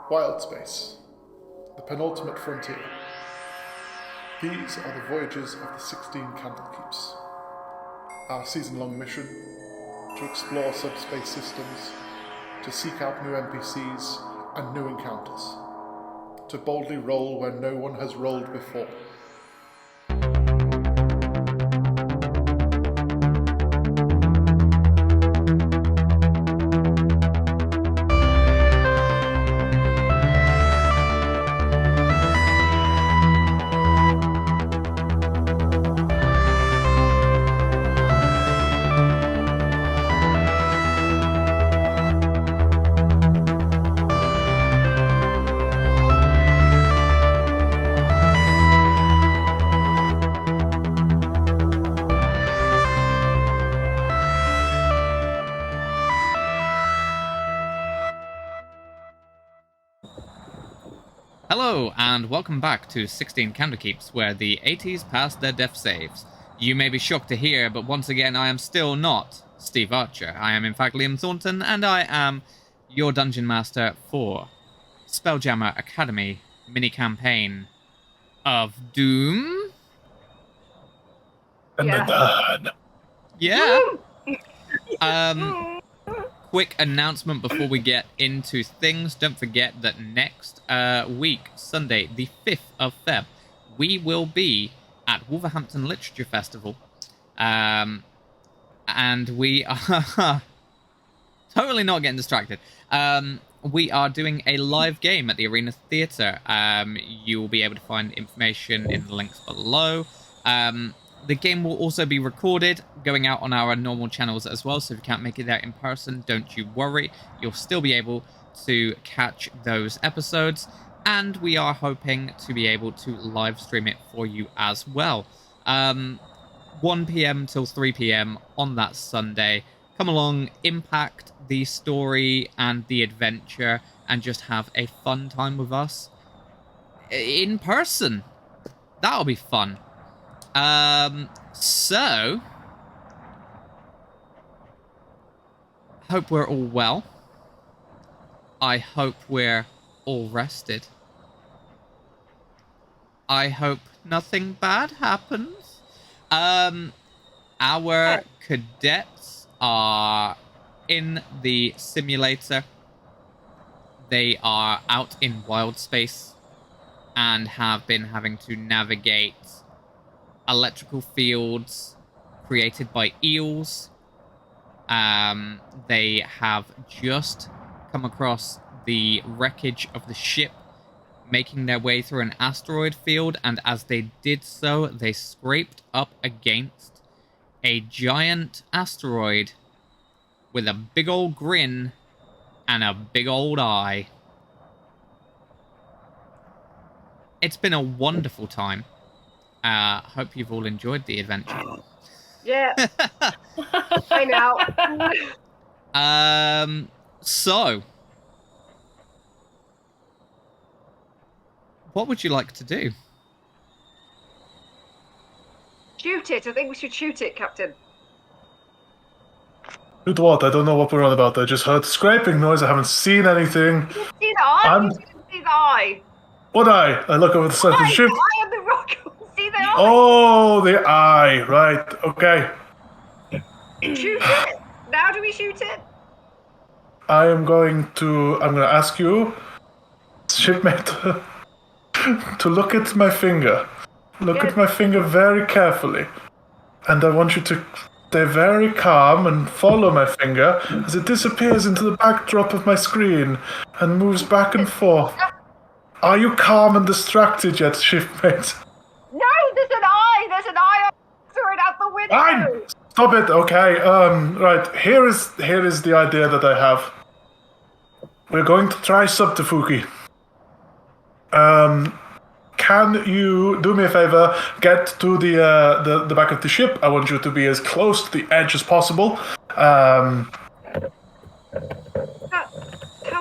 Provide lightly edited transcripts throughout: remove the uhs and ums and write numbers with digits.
Wildspace, the penultimate frontier. These are the voyages of the 16 Candlekeeps. Our season-long mission: to explore subspace systems, to seek out new NPCs and new encounters, to boldly roll where no one has rolled before. Hello, and welcome back to 16 Candlekeeps, where the 80s passed their death saves. You may be shocked to hear, but once again, I am still not Steve Archer. I am in fact Liam Thornton, and I am your Dungeon Master for Spelljammer Academy mini-campaign of Doom. Yeah. Quick announcement before we get into things. Don't forget that next week, Sunday, the 5th of Feb, we will be at Wolverhampton Literature Festival. And we are totally not getting distracted. We are doing a live game at the Arena Theatre. You will be able to find information in the links below. The game will also be recorded, going out on our normal channels as well, so if you can't make it there in person, don't you worry. You'll still be able to catch those episodes, and we are hoping to be able to live stream it for you as well. 1 PM till 3 PM on that Sunday. Come along, impact the story and the adventure, and just have a fun time with us in person. That'll be fun. So, hope we're all well. I hope we're all rested. I hope nothing bad happens. Our cadets are in the simulator. They are out in Wildspace and have been having to navigate electrical fields created by eels. They have just come across the wreckage of the ship, making their way through an asteroid field, and as they did so, they scraped up against a giant asteroid with a big old grin and a big old eye. It's been a wonderful time. Hope you've all enjoyed the adventure. Yeah. I know. So, what would you like to do? Shoot it. I think we should shoot it, Captain. Shoot what? I don't know what we're on about. I just heard scraping noise. I haven't seen anything. You didn't see the eye? You didn't see the eye. What eye? I look over the side of the ship. The eye of the rock. See the eye? Oh, the eye. Right. Okay. Shoot it. Now do we shoot it? I'm going to ask you, shipmate, to look at my finger. Look at my finger very carefully. And I want you to stay very calm and follow my finger as it disappears into the backdrop of my screen and moves back and forth. Are you calm and distracted yet, shipmate? No, there's an eye. There's an eye. Throw it out the window. Fine. Stop it. Okay. Right. Here is the idea that I have. We're going to try subterfuge. Can you do me a favor? Get to the back of the ship. I want you to be as close to the edge as possible. How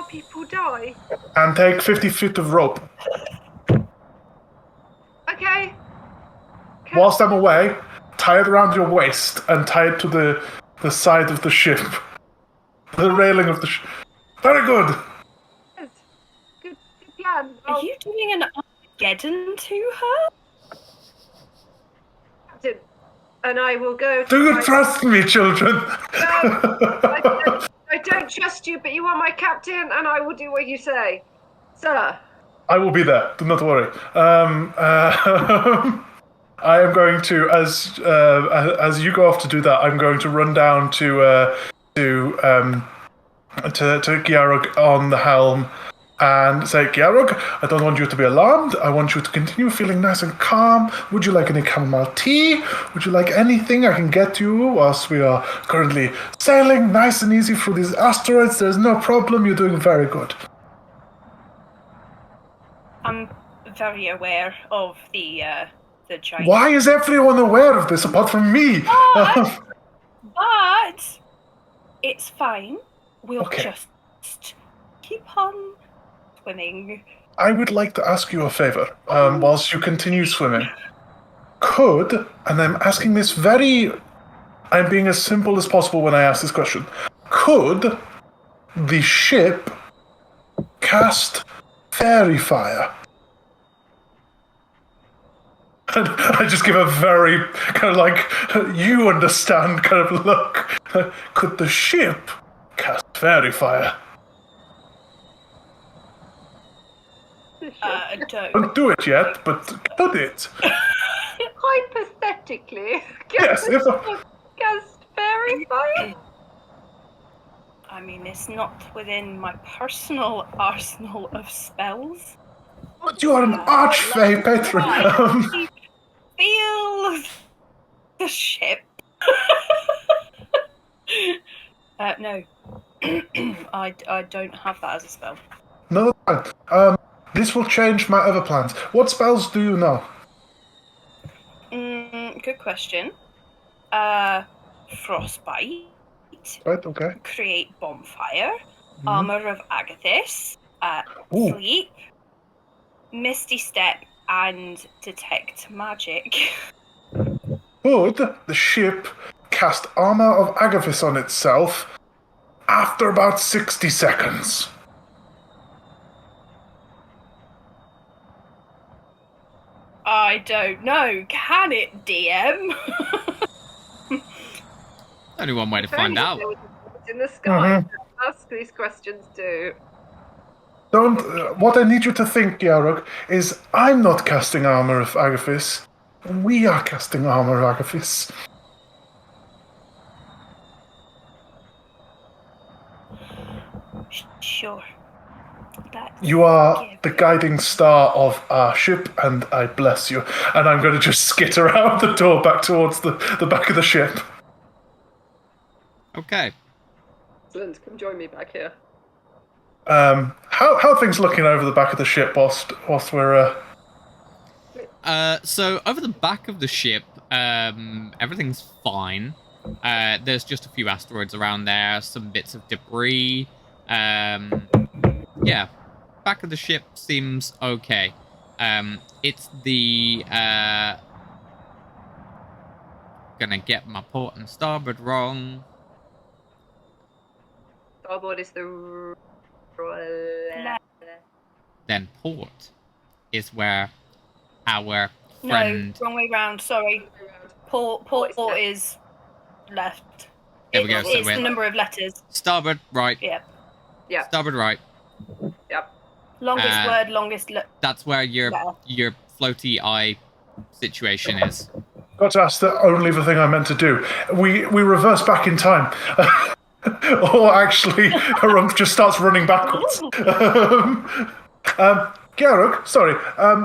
people die. And take 50 feet of rope. Okay. Whilst I'm away, tie it around your waist and tie it to the side of the ship. The railing of the ship. Very good. Are you doing an Armageddon to her? Captain, and I will go to Do you trust me, children? I don't trust you, but you are my captain, and I will do what you say. Sir. I will be there. Do not worry. I am going to, as you go off to do that, I'm going to run down to Gearhradh on the helm and say, Gearhradh, I don't want you to be alarmed. I want you to continue feeling nice and calm. Would you like any chamomile tea? Would you like anything I can get you whilst we are currently sailing nice and easy through these asteroids? There's no problem. You're doing very good. I'm very aware of the giant. Why is everyone aware of this apart from me? But it's fine. We'll Okay. just keep on swimming. I would like to ask you a favor whilst you continue swimming. Could, and I'm asking this I'm being as simple as possible when I ask this question. Could the ship cast fairy fire? And I just give a very kind of like, you understand kind of look. Could the ship cast fairy fire? Don't do it yet, but could it? Hypothetically, Yes, if cast fairy fire? I mean, it's not within my personal arsenal of spells. But you are an archfey patron. Feel the ship. No. I don't have that as a spell. No, this will change my other plans. What spells do you know? Good question. Frostbite. Right, okay. Create bonfire. Armor of Agathis. Ooh. Sleep. Misty Step and Detect Magic. Could the ship cast Armor of Agathis on itself after about 60 seconds? I don't know. Can it, DM? Only one way to find Only if out. there was a boat in the sky. Ask these questions too. What I need you to think, Gearhradh, is I'm not casting Armor of Agathis. We are casting Armor of Agathis. Sure. You are the guiding star of our ship, and I bless you. And I'm going to just skitter out the door back towards the back of the ship. Okay. Excellent. Come join me back here. How are things looking over the back of the ship whilst we're So over the back of the ship, everything's fine. There's just a few asteroids around there, some bits of debris. Yeah, back of the ship seems okay. It's the gonna get my port and starboard wrong. Starboard is the Then port is where our friend. No, wrong way round. Sorry. Port is left. There we go. So It's we're the number of letters. starboard right. Yeah. Yeah. Starboard right. Yep. Longest word, longest That's where your letter. floaty eye situation is. Got to ask only the thing I meant to do. We reverse back in time. Or actually, Herumph just starts running backwards. Gearhradh, sorry,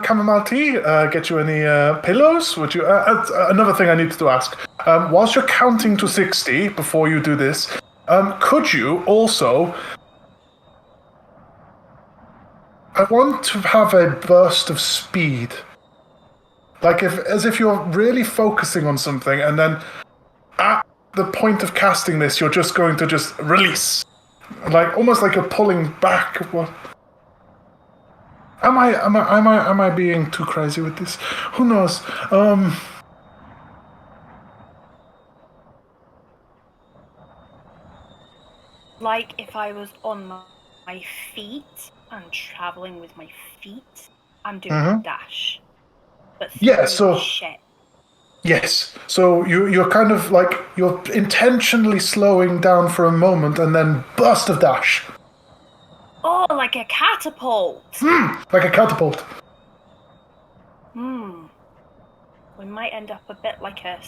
chamomile tea, get you any pillows? Would you? Another thing I needed to ask. Whilst you're counting to 60 before you do this, could you also... I want to have a burst of speed. Like, as if you're really focusing on something, and then at the point of casting this, you're just going to just release. Like, almost like you're pulling back. What? Am I being too crazy with this? Who knows? Like if I was on my feet and traveling with my feet, I'm doing a dash. But Yeah, through so- shit. Yes. So you're kind of like, you're intentionally slowing down for a moment and then burst of dash. Oh, like a catapult. Like a catapult. We might end up a bit like a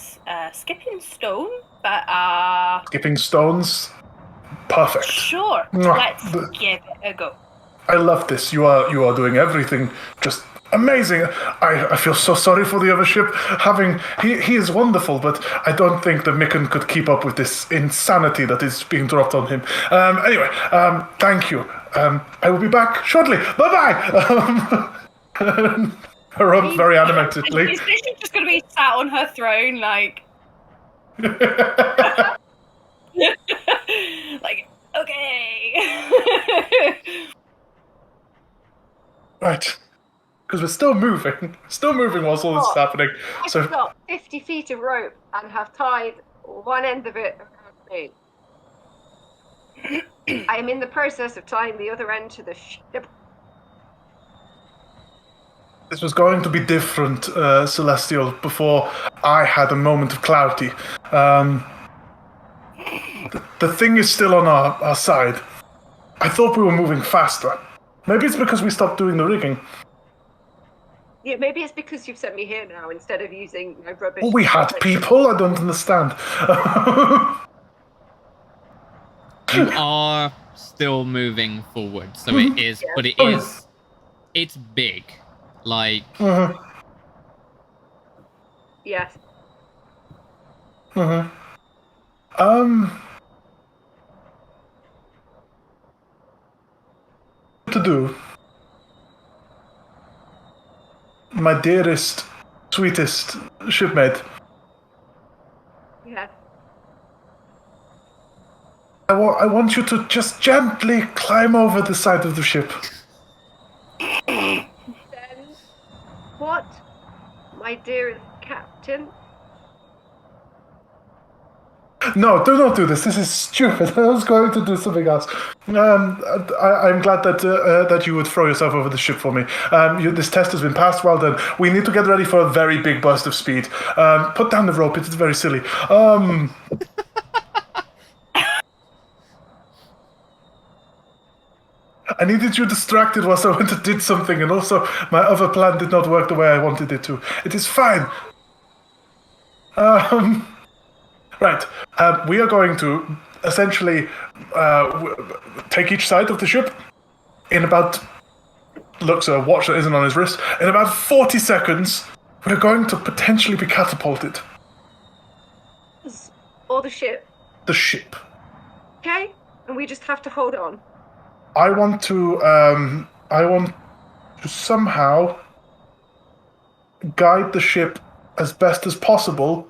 skipping stone, but Skipping stones. Perfect. sure. Mwah. Let's give it a go. I love this. You are doing everything just amazing. I feel so sorry for the other ship. He is wonderful, but I don't think the Mikan could keep up with this insanity that is being dropped on him. Anyway, thank you. I will be back shortly. Bye bye. Herumph very animatedly. Is this just going to be sat on her throne, like, like, okay. Right. Because we're still moving. Still moving whilst all this is happening. I've So got 50 feet of rope and have tied one end of it around me. I am in the process of tying the other end to the ship. this was going to be different, Celestial, before I had a moment of clarity. The thing is still on our side. I thought we were moving faster. Maybe it's because we stopped doing the rigging. Yeah, maybe it's because you've sent me here now instead of using my rubbish. Well, we had people. I don't understand. You are still moving forward, so it is, but it is, it's big. Like, Yes. To do, my dearest, sweetest shipmate. Yes. I want you to just gently climb over the side of the ship. Then, what, my dearest captain? No, do not do this. This is stupid. I was going to do something else. I'm glad that you would throw yourself over the ship for me. This test has been passed. Well done. We need to get ready for a very big burst of speed. Put down the rope. It's very silly. I needed you distracted whilst I went and did something, and also my other plan did not work the way I wanted it to. It is fine. Right. We are going to essentially take each side of the ship in about... Looks at a watch that isn't on his wrist. In about 40 seconds, we're going to potentially be catapulted. Or the ship. The ship. Okay? And we just have to hold on. I want to somehow guide the ship as best as possible,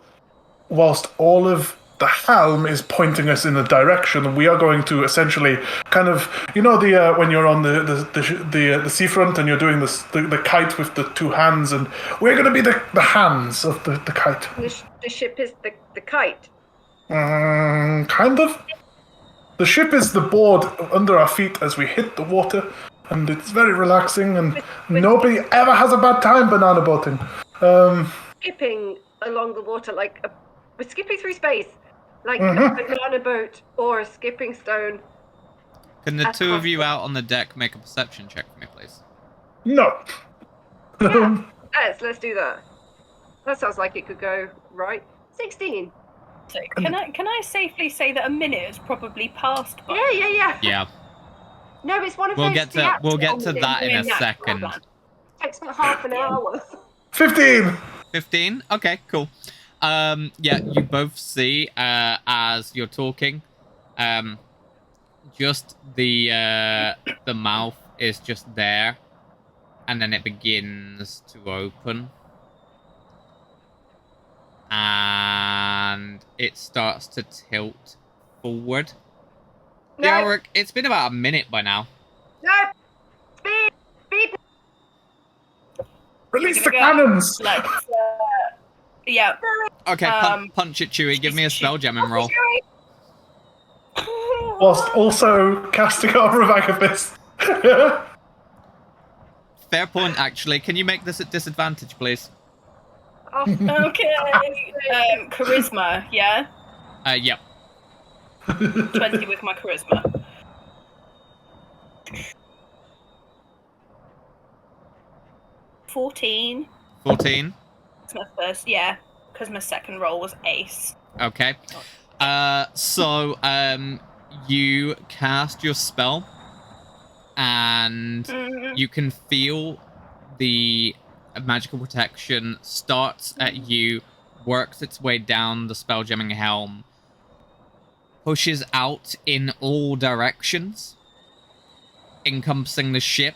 whilst all of the helm is pointing us in a direction. We are going to essentially kind of, you know, when you're on the seafront and you're doing the kite with the two hands, and we're going to be the hands of the kite. The ship is the kite. Kind of. The ship is the board under our feet as we hit the water, and it's very relaxing, and nobody ever has a bad time banana boating. Skipping along the water we're skipping through space, like a banana boat or a skipping stone. can the two of you out on the deck make a perception check for me, please? No. Yeah, let's do that. That sounds like it could go right. 16. So can I safely say that a minute has probably passed by? Yeah. Yeah. No, it's one of We'll those. get to that in a second. It takes about half an hour. 15. 15? Okay, cool. Yeah, you both see as you're talking, just the mouth is just there, and then it begins to open, and it starts to tilt forward. No. Yorick, it's been about a minute by now. No! Speed! Release the cannons. Let's, yeah. Okay, punch it, Chewie. Give me a spelljamming roll. Whilst also casting Armor of Agathis. fair point, actually. Can you make this at disadvantage, please? Oh, Okay. Charisma, yeah? Yep. 20 with my charisma. $14. 14. That's my first, yeah. Because my second roll was ace. Okay. So, you cast your spell, and you can feel the magical protection starts at you, works its way down the spelljamming helm, pushes out in all directions, encompassing the ship.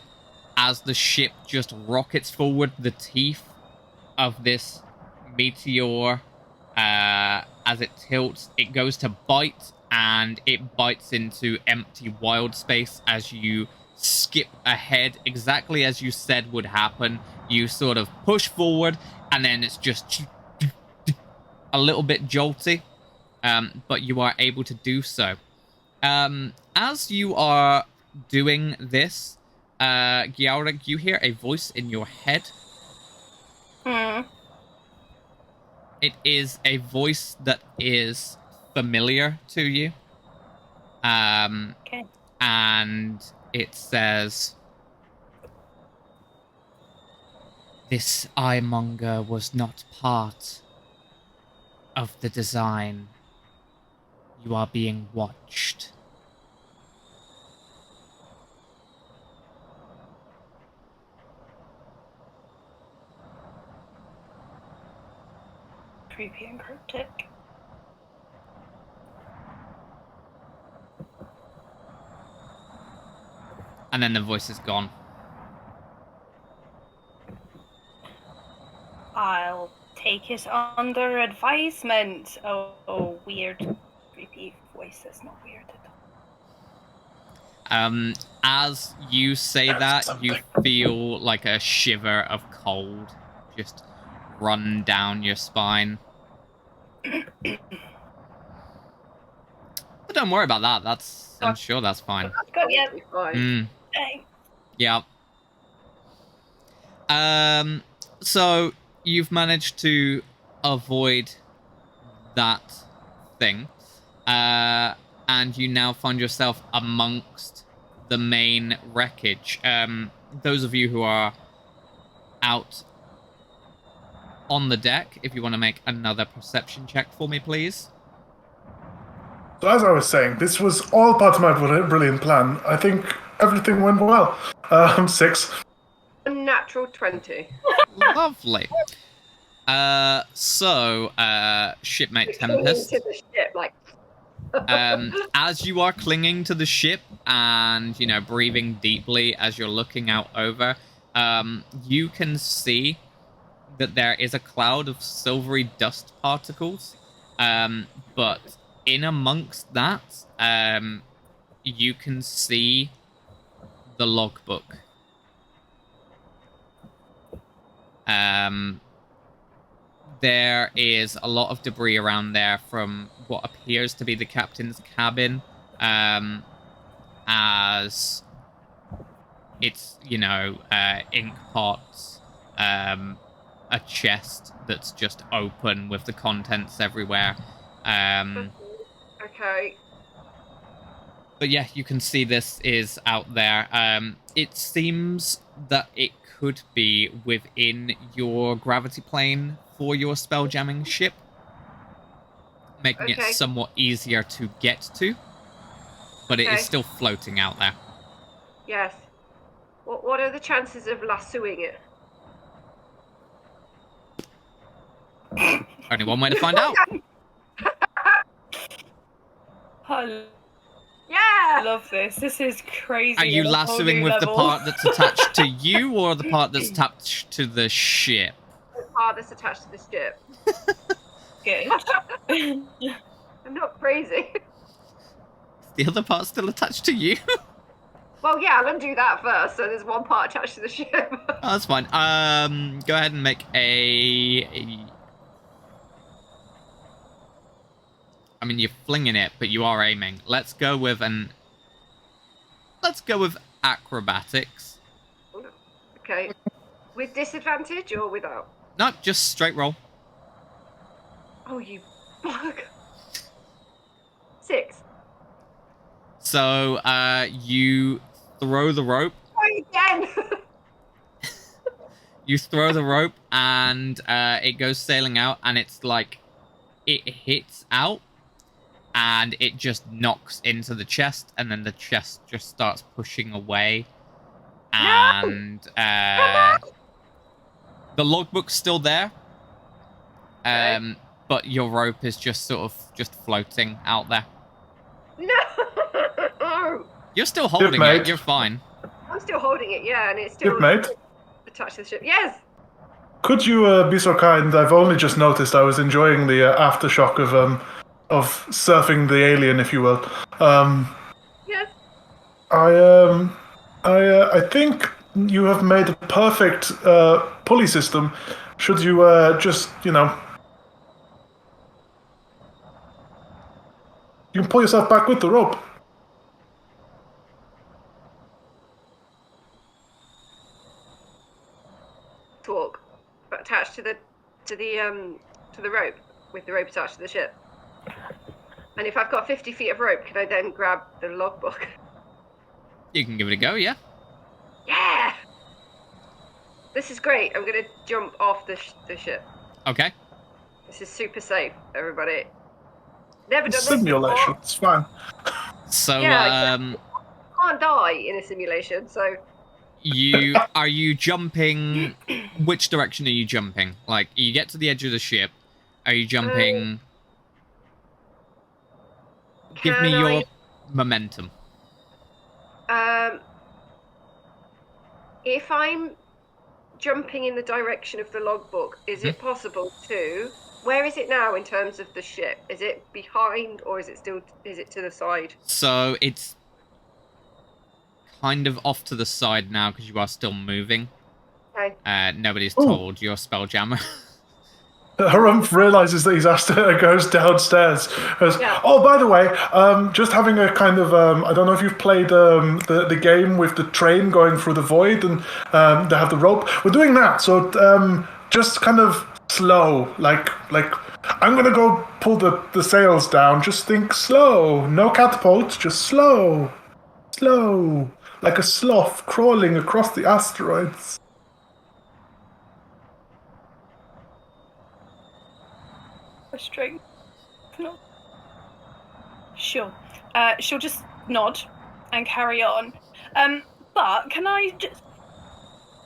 As the ship just rockets forward, the teeth of this meteor, as it tilts, it goes to bite, and it bites into empty wild space as you skip ahead, exactly as you said would happen. You sort of push forward, and then it's just a little bit jolty, but you are able to do so. As you are doing this, Geamhradh, you hear a voice in your head. It is a voice that is familiar to you. Okay. And it says, "This eyemonger was not part of the design. You are being watched." Creepy and cryptic. And then the voice is gone. I'll take it under advisement. Oh, weird. Creepy voice. That's not weird at all. As you say that, you feel like a shiver of cold just run down your spine. But don't worry about that. I'm sure that's fine. Got ya. fine. Hey. Yeah. So you've managed to avoid that thing, and you now find yourself amongst the main wreckage. Those of you who are out on the deck, if you want to make another perception check for me, please. So as I was saying, this was all part of my brilliant plan. I think everything went well. 6. A natural 20. Lovely. So, shipmate Tempest, To the ship, like. as you are clinging to the ship and, breathing deeply as you're looking out over, you can see that there is a cloud of silvery dust particles, but in amongst that, you can see the logbook. There is a lot of debris around there from what appears to be the captain's cabin, as it's, ink pots, a chest that's just open with the contents everywhere. Okay. But yeah, you can see this is out there. It seems that it could be within your gravity plane for your spelljamming ship, making it somewhat easier to get to, but it is still floating out there. Yes. What are the chances of lassoing it? Only one way to find out. I Yeah! love this. This is crazy. Are you on a whole lassoing new with level. the part that's attached to you, or the part that's attached to the ship? The part that's attached to the ship. Good. I'm not crazy. The other part's still attached to you? Well, yeah, I'll undo that first. So there's one part attached to the ship. Oh, that's fine. Go ahead and make a... I mean, you're flinging it, but you are aiming. Let's go with acrobatics. Okay. With disadvantage or without? No, just straight roll. Oh, you bug. 6. So, you throw the rope. Try again. You throw the rope, and it goes sailing out, and it's like it hits out, and it just knocks into the chest, and then the chest just starts pushing away, and the logbook's still there, but your rope is just sort of just floating out there. No. You're still holding mate. it. You're fine. I'm still holding it, yeah, and it's still Mate. attached to the ship. Yes. Could you be so kind? I've only just noticed I was enjoying the aftershock of surfing the alien, if you will. Yes. I think you have made a perfect pulley system. Should you just, you can pull yourself back with the rope. Talk, but attached to the rope, with the rope attached to the ship. And if I've got 50 feet of rope, can I then grab the logbook? You can give it a go, yeah. Yeah. This is great. I'm gonna jump off the ship. Okay. This is super safe, everybody. Never done this Simulation. before. It's fine. So, Yeah, can't die in a simulation, so. Are you jumping? Which direction are you jumping? Like, you get to the edge of the ship. Are you jumping? Give me your momentum. If I'm jumping in the direction of the logbook, is it possible to? Where is it now in terms of the ship? Is it behind, or is it to the side? So it's kind of off to the side now because you are still moving. Okay. Nobody's told you're Spelljammer. Herumph realizes that his asteroid goes downstairs. Goes, Yeah. Oh, by the way, just having a kind of, I don't know if you've played the game with the train going through the void and they have the rope. We're doing that, so just kind of slow. Like I'm going to go pull the sails down. Just think slow. No catapult, just slow. Slow. Like a sloth crawling across the asteroids. Strength. No. Sure. She'll just nod and carry on. But can I just...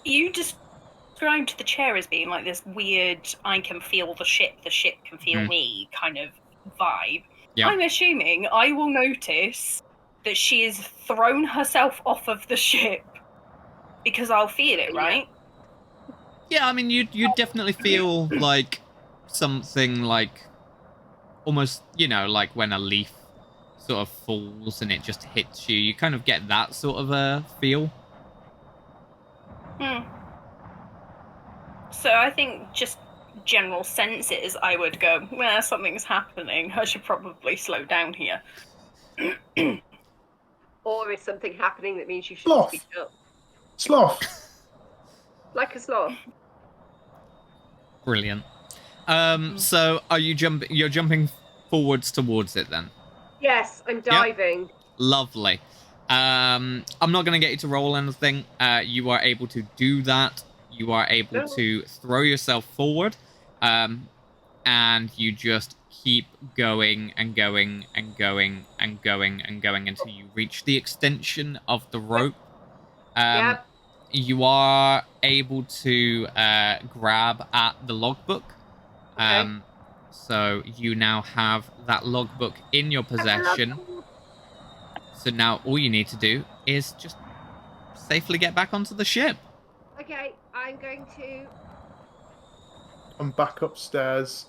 You described the chair as being like this weird, I can feel the ship can feel me kind of vibe. Yeah. I'm assuming I will notice that she has thrown herself off of the ship because I'll feel it, right? Yeah, I mean, you definitely feel like something like almost, like when a leaf sort of falls and it just hits you. You kind of get that sort of a feel. So I think just general senses, I would go, well, something's happening. I should probably slow down here. Or is something happening that means you should Sloth. speak up? Sloth. Like a sloth. Brilliant. So are you you're jumping forwards towards it then? Yes, I'm diving. Lovely. I'm not going to get you to roll anything. You are able to do that. You are able to throw yourself forward. And you just keep going and going and going and going and going until you reach the extension of the rope. Yep. You are able to grab at the logbook. Okay. So you now have that logbook in your possession. So now all you need to do is just safely get back onto the ship. Okay, I'm going to... I'm back upstairs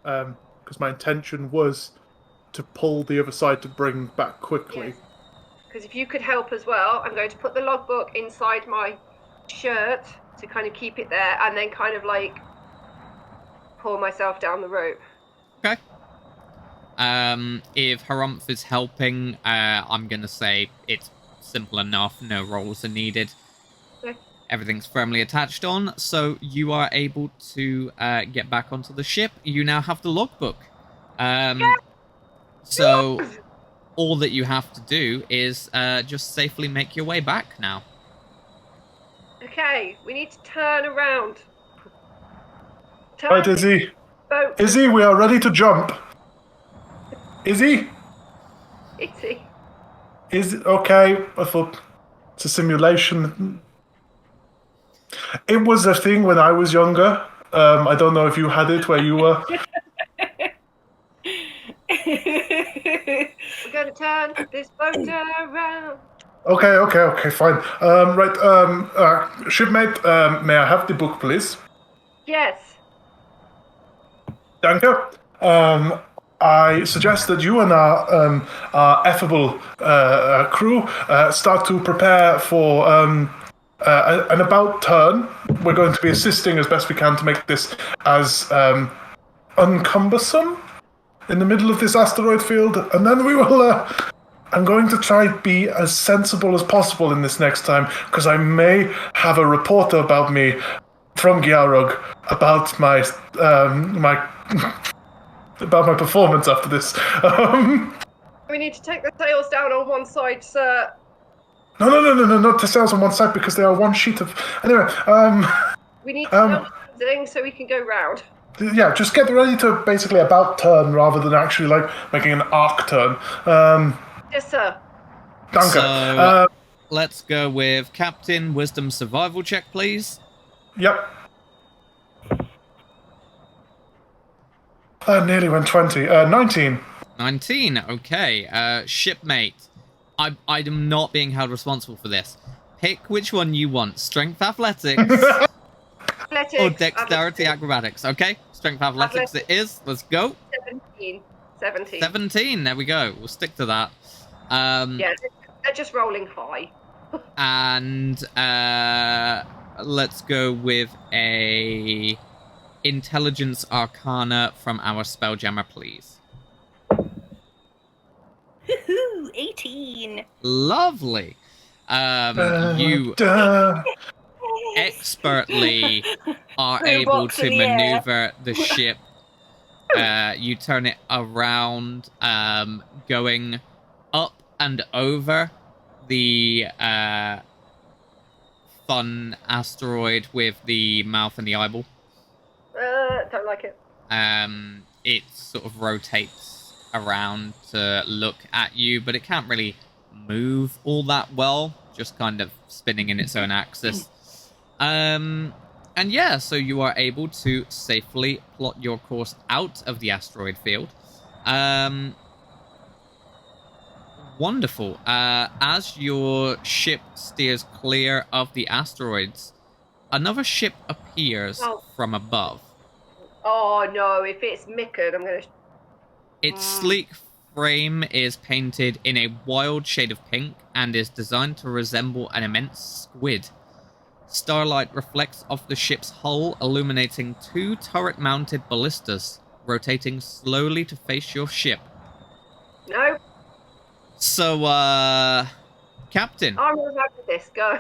because my intention was to pull the other side to bring back quickly. Because if you could help as well, I'm going to put the logbook inside my shirt to kind of keep it there, and then kind of like pull myself down the rope. Okay. If Herumph is helping, I'm going to say it's simple enough. No rolls are needed. Okay. Everything's firmly attached on, so you are able to get back onto the ship. You now have the logbook. So all that you have to do is just safely make your way back now. Okay, we need to turn around. Right, Izzy. Boat. Izzy, we are ready to jump. Izzy? Izzy. Is it okay? I thought it's a simulation. It was a thing when I was younger. I don't know if you had it where you were. We're going to turn this boat around. Okay, fine. Shipmate, may I have the book, please? Yes. Thank you. I suggest that you and our affable crew start to prepare for an about turn. We're going to be assisting as best we can to make this as uncumbersome in the middle of this asteroid field, and then we will... I'm going to try to be as sensible as possible in this next time, because I may have a report about me from Geamhradh about my about my performance after this. We need to take the sails down on one side, sir. No, not the sails on one side because they are one sheet of... Anyway, We need to know something so we can go round. yeah, just get ready to basically about turn rather than actually like making an arc turn. Yes, sir. Danke. So, let's go with Captain Wisdom Survival check, please. Yep. Nearly went 20. 19. 19, okay. Shipmate, I'm not being held responsible for this. Pick which one you want. Strength athletics Athletics. or dexterity acrobatics. Okay, strength athletics it is. Let's go. 17. 17, there we go. We'll stick to that. Yeah, they're just rolling high. And let's go with a intelligence arcana from our spelljammer, please. 18. Lovely. You expertly are able Robots to in the air. maneuver the ship. You turn it around, going up and over the fun asteroid with the mouth and the eyeball. Don't like it. It sort of rotates around to look at you, but it can't really move all that well, just kind of spinning in its own axis. And yeah, so you are able to safely plot your course out of the asteroid field. Wonderful. As your ship steers clear of the asteroids, another ship appears from above. Oh no, if it's Mickard, I'm gonna... Its sleek frame is painted in a wild shade of pink and is designed to resemble an immense squid. Starlight reflects off the ship's hull, illuminating two turret-mounted ballistas, rotating slowly to face your ship. No. So, Captain. I'm gonna have this, go.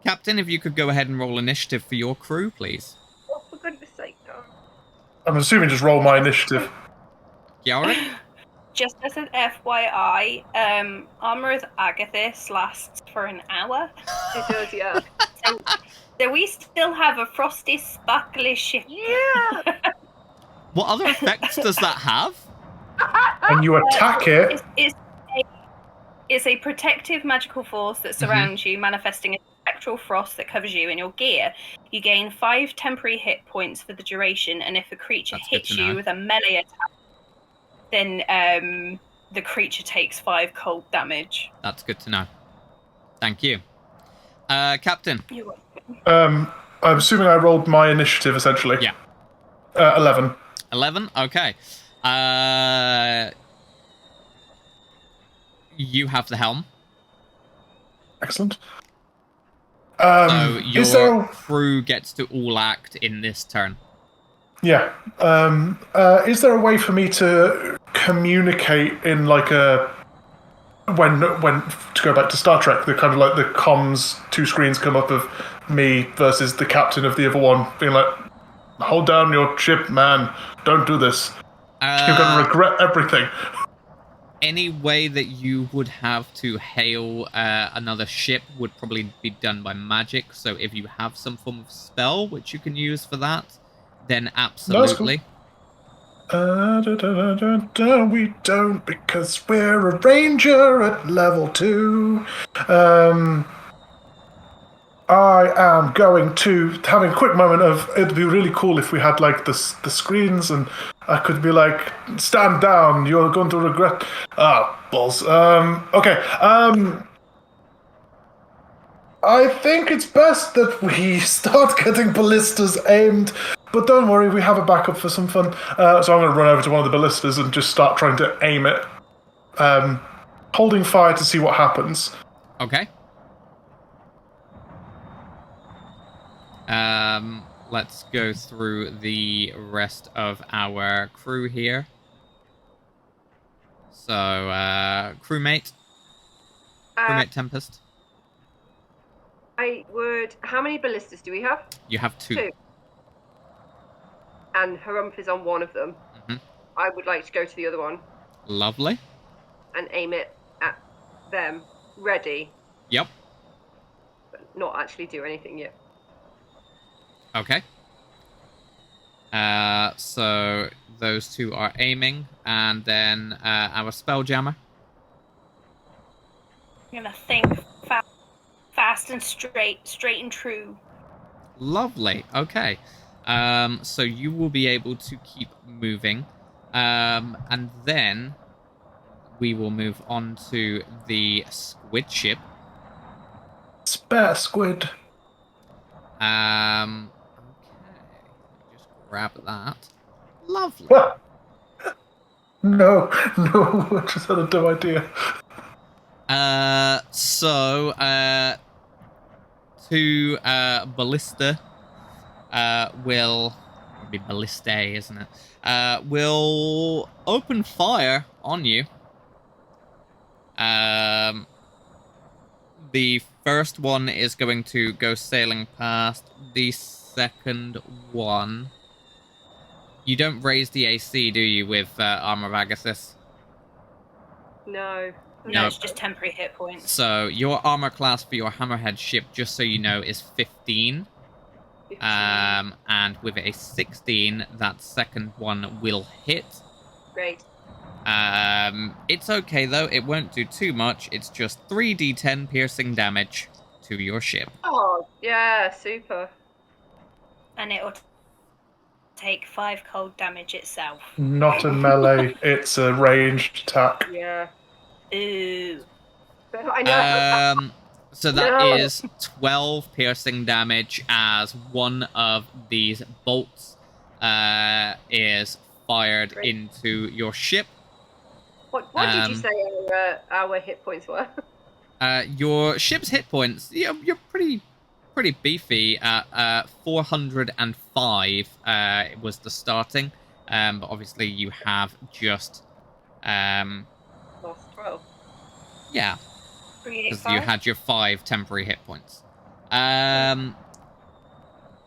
Captain, if you could go ahead and roll initiative for your crew, please. Oh, for goodness sake, no. I'm assuming just roll my initiative. Yara? Just as an FYI, Armour of Agathis lasts for an hour. It does, yeah. So we still have a frosty, sparkly ship. Yeah! What other effects does that have? And you attack it. It's a protective magical force that surrounds you, manifesting a spectral frost that covers you and your gear. You gain 5 temporary hit points for the duration, and if a creature That's good hits to you know. with a melee attack, then the creature takes 5 cold damage. That's good to know. Thank you. Captain. You're welcome. I'm assuming I rolled my initiative, essentially. Yeah. 11. 11? Okay. You have the helm. Excellent. So Is there your crew gets to all act in this turn. Yeah. Is there a way for me to communicate in like a when to go back to Star Trek, the kind of like the comms 2 screens come up of me versus the captain of the other one, being like, "Hold down your ship, man. Don't do this. You're gonna regret everything." Any way that you would have to hail another ship would probably be done by magic. So if you have some form of spell which you can use for that, then absolutely. We don't, because we're a ranger at level 2. I am going to having a quick moment of, it'd be really cool if we had like the screens and I could be like, stand down, you're going to regret. Balls. Okay. I think it's best that we start getting ballistas aimed, but don't worry, we have a backup for some fun. So I'm going to run over to one of the ballistas and just start trying to aim it, holding fire to see what happens. Okay. Let's go through the rest of our crew here. So, crewmate Tempest. How many ballistas do we have? You have 2. 2. And Herumph is on one of them. Mm-hmm. I would like to go to the other one. Lovely. And aim it at them. Ready. Yep. But not actually do anything yet. Okay. So those 2 are aiming, and then our Spelljammer. I'm gonna think fast and straight and true. Lovely. Okay. So you will be able to keep moving, and then we will move on to the squid ship. Spare squid. Okay. Just grab that. Lovely. No, I just had a dumb idea. So 2 ballista will be ballistae, isn't it? Will open fire on you. The first one is going to go sailing past. The second one, you don't raise the AC, do you, with Armor of Agassiz? No. No, it's just temporary hit points. So your armor class for your hammerhead ship, just so you know, is 15. 15. And with a 16, that second one will hit. Great. It's okay though, it won't do too much. It's just 3d10 piercing damage to your ship. Oh, yeah, super. And it'll take 5 cold damage itself. Not a melee, it's a ranged attack. Yeah. Ooh. I know. So that is 12 piercing damage as one of these bolts is fired into your ship. What did you say our hit points were? Your ship's hit points, you're pretty beefy at 405 was the starting, but obviously you have just Lost 12. Yeah, because you had your 5 temporary hit points.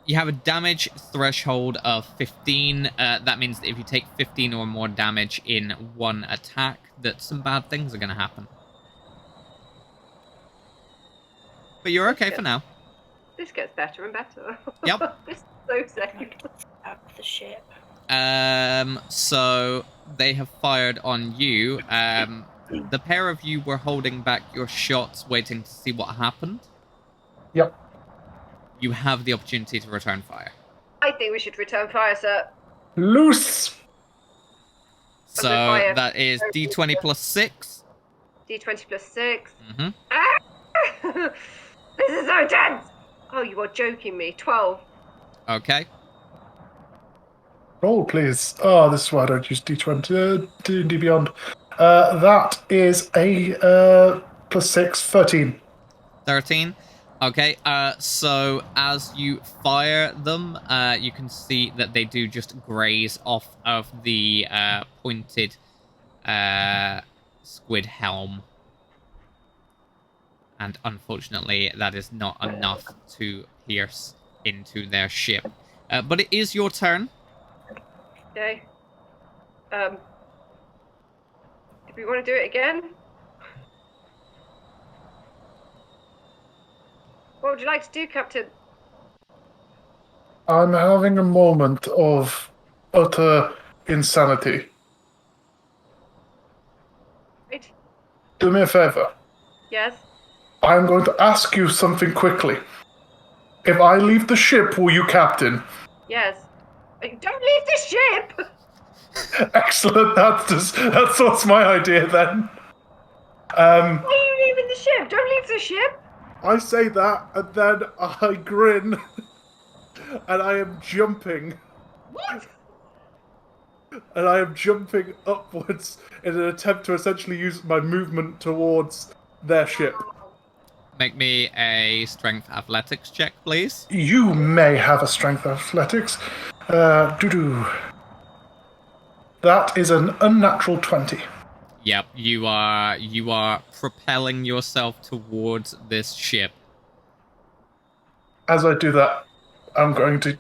You have a damage threshold of 15. That means that if you take 15 or more damage in one attack, that some bad things are going to happen. But you're okay for now. This gets better and better. Yep. This is so safe. Out of the ship. So they have fired on you. The pair of you were holding back your shots, waiting to see what happened. Yep. You have the opportunity to return fire. I think we should return fire, sir. Loose! So that is D20 plus 6. D20 plus 6. Mm-hmm. Ah! This is so intense! Oh, you are joking me. 12. Okay. Roll, please. Oh, this is why I don't use D20. DnD Beyond. That is a plus 6, 13. 13. Okay, so as you fire them, you can see that they do just graze off of the pointed squid helm. And unfortunately, that is not enough to pierce into their ship. But it is your turn. Okay. Do we want to do it again? What would you like to do, Captain? I'm having a moment of utter insanity. Right. Do me a favor. Yes. I'm going to ask you something quickly. If I leave the ship, will you captain? Yes. Don't leave the ship! Excellent. That's what's my idea then. Why are you leaving the ship? Don't leave the ship! I say that, and then I grin, and I am jumping. What? And I am jumping upwards in an attempt to essentially use my movement towards their ship. Make me a strength athletics check, please. You may have a strength athletics. Doo-doo. That is an unnatural 20. Yep, you are propelling yourself towards this ship. As I do that, I'm going to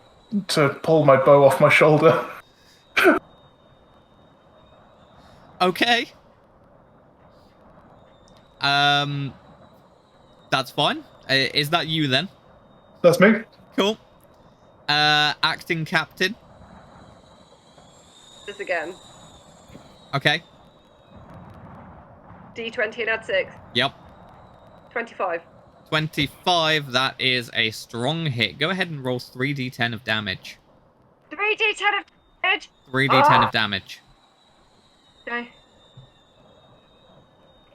pull my bow off my shoulder. Okay. That's fine. Is that you then? That's me. Cool. Acting captain. This again. Okay. D20 and add 6. Yep. 25. 25, that is a strong hit. Go ahead and roll 3d10 of damage. 3d10 of damage! 3d10 of damage. Okay.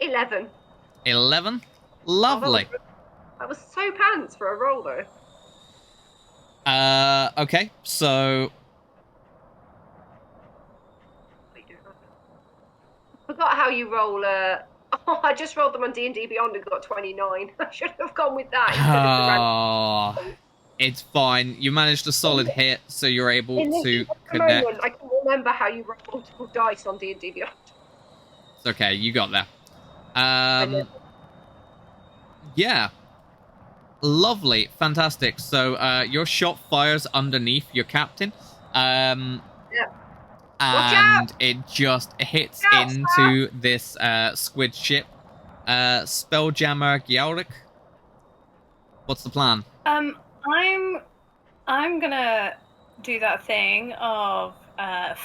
11. 11? Lovely. That was so pants for a roll, though. Okay, so... Forgot how you roll, Oh, I just rolled them on D&D Beyond and got 29. I should have gone with that instead of the random. It's fine. You managed a solid hit, so you're able to At the connect. moment, I can remember how you roll multiple dice on D&D Beyond. It's okay, you got there. Yeah. Lovely. Fantastic. So, your shot fires underneath your captain. Yeah. And it just hits into this squid ship. Spelljammer Academy. What's the plan? I'm gonna do that thing of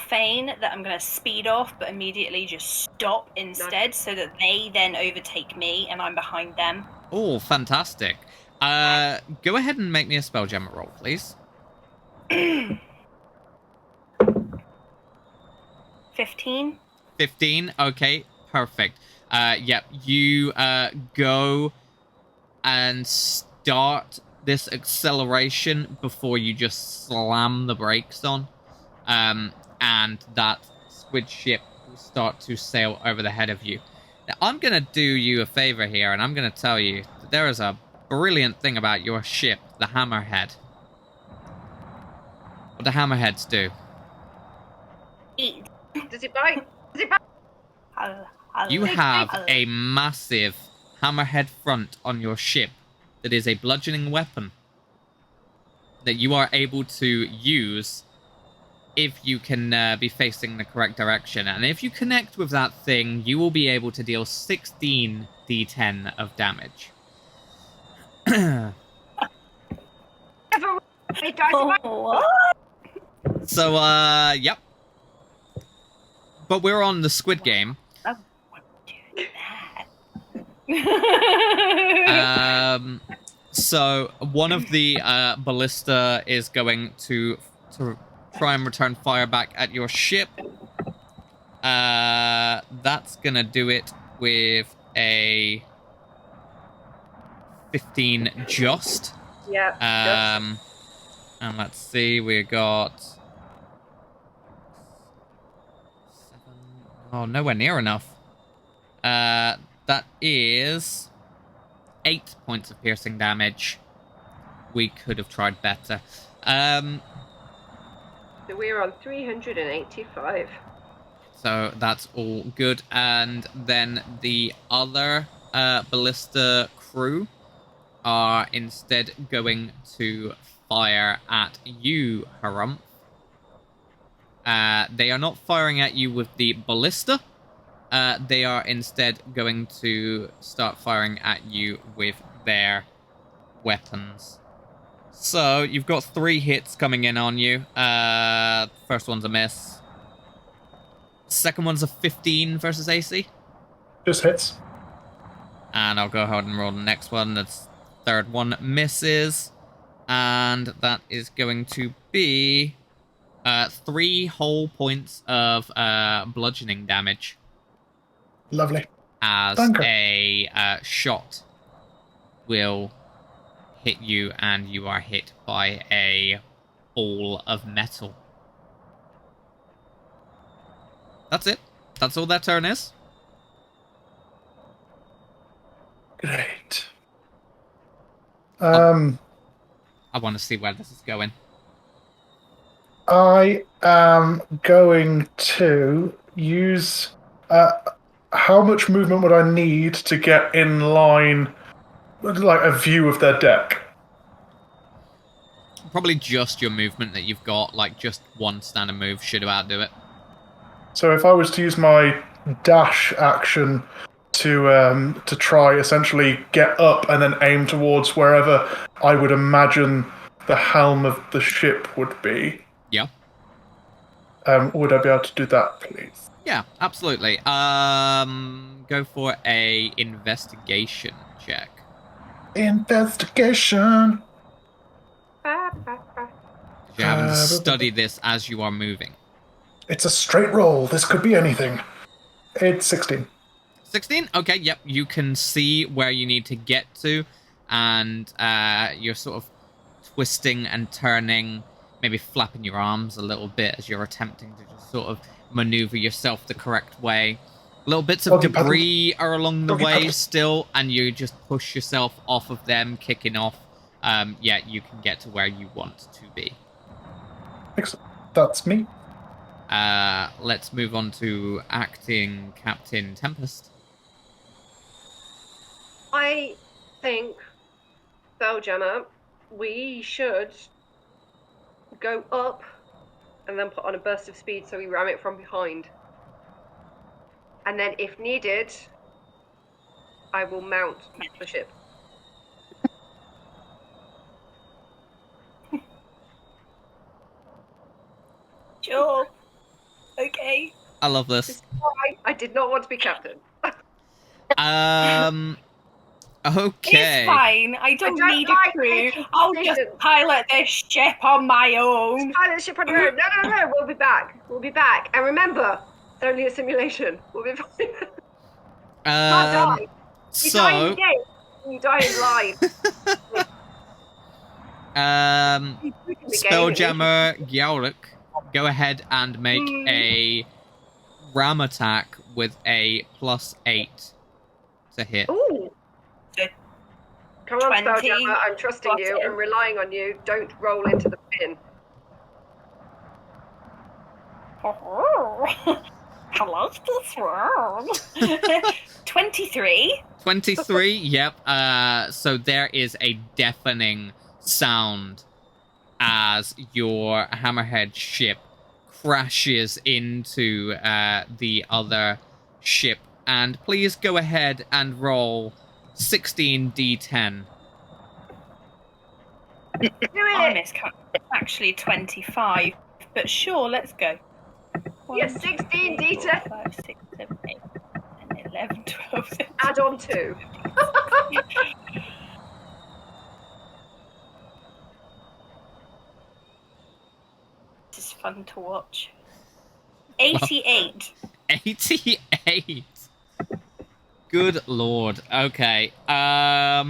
feign that I'm gonna speed off, but immediately just stop instead, so that they then overtake me and I'm behind them. Oh, fantastic. Go ahead and make me a Spelljammer roll, please. 15. 15. Okay, perfect. Yep, you go and start this acceleration before you just slam the brakes on. And that squid ship will start to sail over the head of you. Now, I'm going to do you a favor here, and I'm going to tell you that there is a brilliant thing about your ship, the Hammerhead. What do Hammerheads do? Eat. Does it bite? Does it bite? You have a massive hammerhead front on your ship that is a bludgeoning weapon that you are able to use if you can be facing the correct direction. And if you connect with that thing, you will be able to deal 16 d10 of damage. What? So, yep. But we're on the Squid Game. I won't do that. So one of the ballista is going to try and return fire back at your ship. That's gonna do it with a 15 just. Yeah. And let's see, we got 7. Oh, nowhere near enough. That is 8 points of piercing damage. We could have tried better. So we're on 385. So that's all good. And then the other ballista crew are instead going to fire at you, Herumph. They are not firing at you with the ballista. They are instead going to start firing at you with their weapons. So, you've got 3 hits coming in on you. First one's a miss. Second one's a 15 versus AC. Just hits. And I'll go ahead and roll the next one. That's third one misses. And that is going to be 3 whole points of bludgeoning damage. Lovely. As Danke. a shot will hit you, and you are hit by a ball of metal. That's it. That's all their turn is. Great. I want to see where this is going. I am going to use... how much movement would I need to get in line, like a view of their deck? Probably just your movement that you've got, like just one standard move should about do it. So if I was to use my dash action to try essentially get up and then aim towards wherever I would imagine the helm of the ship would be. Yeah. Would I be able to do that, please? Yeah, absolutely. Go for a investigation check. Investigation. You haven't studied this as you are moving. It's a straight roll. This could be anything. It's 16. 16? Okay, yep. You can see where you need to get to, and you're sort of twisting and turning, maybe flapping your arms a little bit as you're attempting to just sort of maneuver yourself the correct way. Little bits of debris are along the way still, and you just push yourself off of them, kicking off. Yeah, you can get to where you want to be. Excellent. That's me. Let's move on to acting Captain Tempest. I think, Spelljammer, we should go up and then put on a burst of speed so we ram it from behind. And then, if needed, I will mount the ship. Sure. Okay. I love this. I did not want to be captain. Okay. It's fine. I don't need like a crew. making I'll just decisions. pilot this ship on my own. Pilot the ship on your own. No. We'll be back. We'll be back. And remember, it's only a simulation. We'll be fine. Can't die. You die in the game. You die in live. Spelljammer Geamhradh, go ahead and make a ram attack with a +8 to hit. Ooh. Come on, 20. Spelljammer. I'm trusting you. I'm relying on you. Don't roll into the pin. Hello, this world. 23. 23, yep. So there is a deafening sound as your hammerhead ship crashes into the other ship. And please go ahead and roll 16d10. Do I it. miscount. Actually 25. But sure, let's go. Yes, 16 d10. 5, 6, 7, 8, 10, 11, 12, 13. Add on 2. This is fun to watch. 88. 88. Good lord. Okay. Are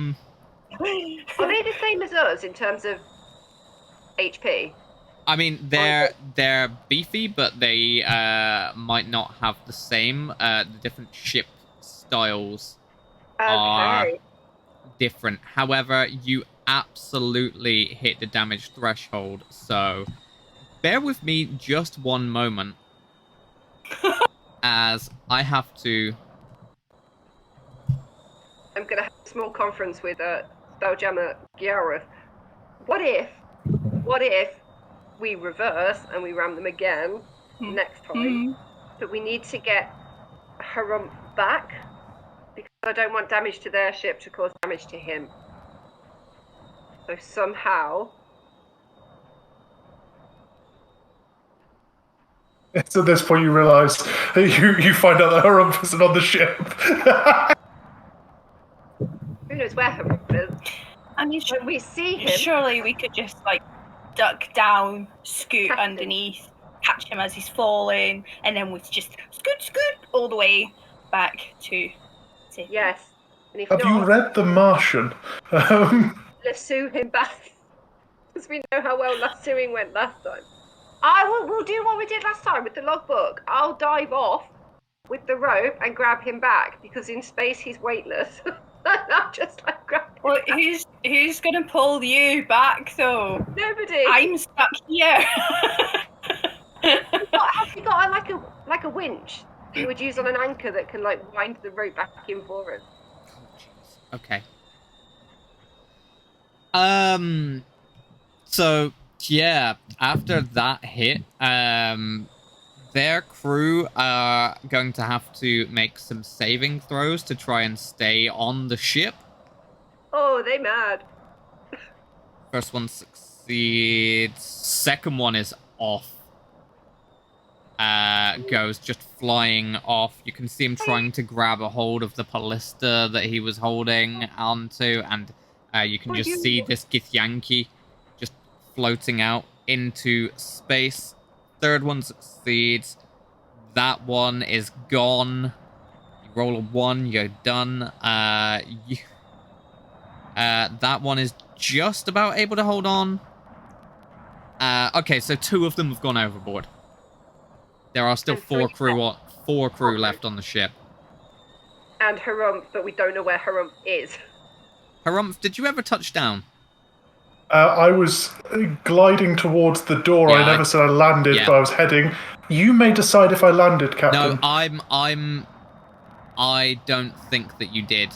they the same as us in terms of HP? I mean, they're beefy, but they might not have the same. The different ship styles are different. However, you absolutely hit the damage threshold, so bear with me just one moment as I have to... I'm going to have a small conference with Spelljammer Geamhradh. What if we reverse and we ram them again next time? But we need to get Herumph back because I don't want damage to their ship to cause damage to him. So somehow. It's at this point you realise you find out that Herumph isn't on the ship. Who knows where Herumph is? I mean, When we see him, surely we could just like duck down, scoot underneath, catch him as he's falling, and then we just scoot all the way back to safety. yes. And if Have not, you read The Martian? lasso him back because we know how well lassoing went last time. We'll do what we did last time with the logbook. I'll dive off with the rope and grab him back because in space he's weightless. I'm just like grab him Well, back. who's gonna pull you back though? Nobody. I'm stuck here. Have you got like a winch that you would use on an anchor that can like wind the rope back in for us? Okay. So yeah, after that hit, their crew are going to have to make some saving throws to try and stay on the ship. Oh, they mad. First one succeeds. Second one is off. Goes just flying off. You can see him trying to grab a hold of the ballista that he was holding onto, and you can just see this Githyanki just floating out into space. Third one succeeds. That one is gone. You roll a 1, you're done. That one is just about able to hold on. Okay, so 2 of them have gone overboard. There are still And 4 3 crew left on the ship. And Herumph, but we don't know where Herumph is. Herumph, did you ever touch down? I was gliding towards the door. Yeah, I never said I landed, yeah. but I was heading. You may decide if I landed, Captain. No, I don't think that you did.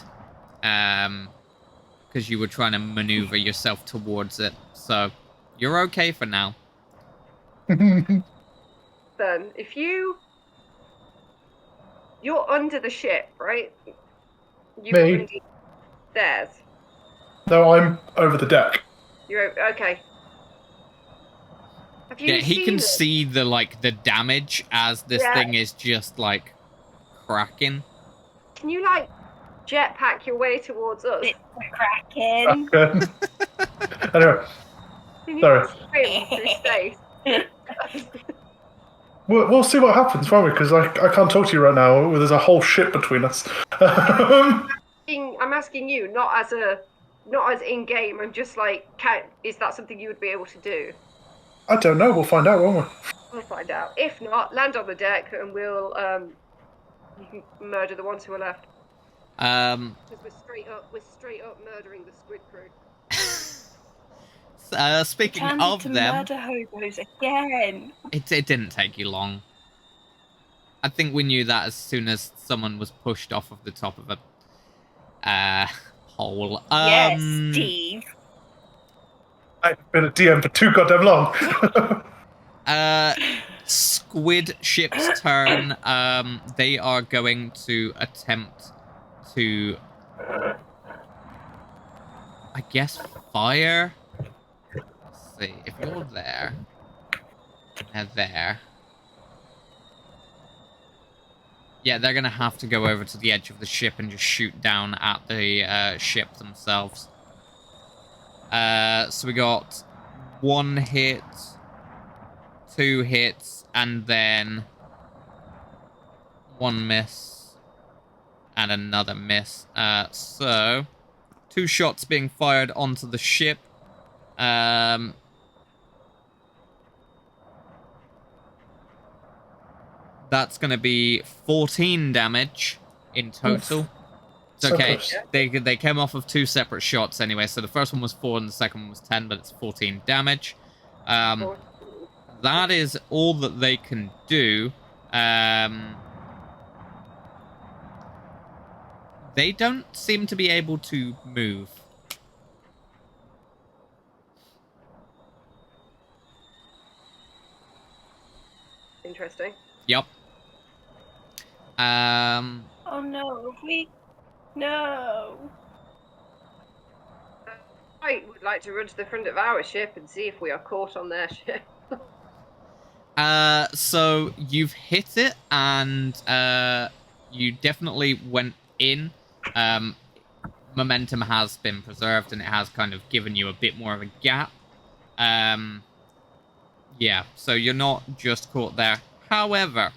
Because you were trying to maneuver yourself towards it. So, you're okay for now. Then, if you're under the ship, right? You're Me? under stairs. No, I'm over the deck. You're okay. Have you Yeah, he seen can it? see the damage as this Yeah. thing is just like cracking. Can you like jetpack your way towards us? It's cracking. Okay. Anyway, Can you sorry. swim through space? We'll see what happens, won't we? Because I can't talk to you right now. There's a whole ship between us. I'm asking you, not as in game. I'm just like, is that something you would be able to do? I don't know. We'll find out, won't we? We'll find out. If not, land on the deck and we'll you can murder the ones who are left. Because we're straight up murdering the squid crew. Speaking Time of to them, murder hobos again. it didn't take you long. I think we knew that as soon as someone was pushed off of the top of a hole. Yes, Steve. I've been a DM for too goddamn long. Squid ship's turn. They are going to attempt to, I guess, fire. Let's see, if you're there, they're there. Yeah, they're gonna have to go over to the edge of the ship and just shoot down at the ship themselves. So we got 1 hit, 2 hits, and then 1 miss, and another miss. So 2 shots being fired onto the ship. That's going to be 14 damage in total. It's So okay. close. They came off of 2 separate shots anyway. So the first one was 4 and the second one was 10, but it's 14 damage. That is all that they can do. They don't seem to be able to move. Interesting. Yep. Oh no, no. I would like to run to the front of our ship and see if we are caught on their ship. So you've hit it, and you definitely went in. Momentum has been preserved, and it has kind of given you a bit more of a gap. Yeah, so you're not just caught there. However,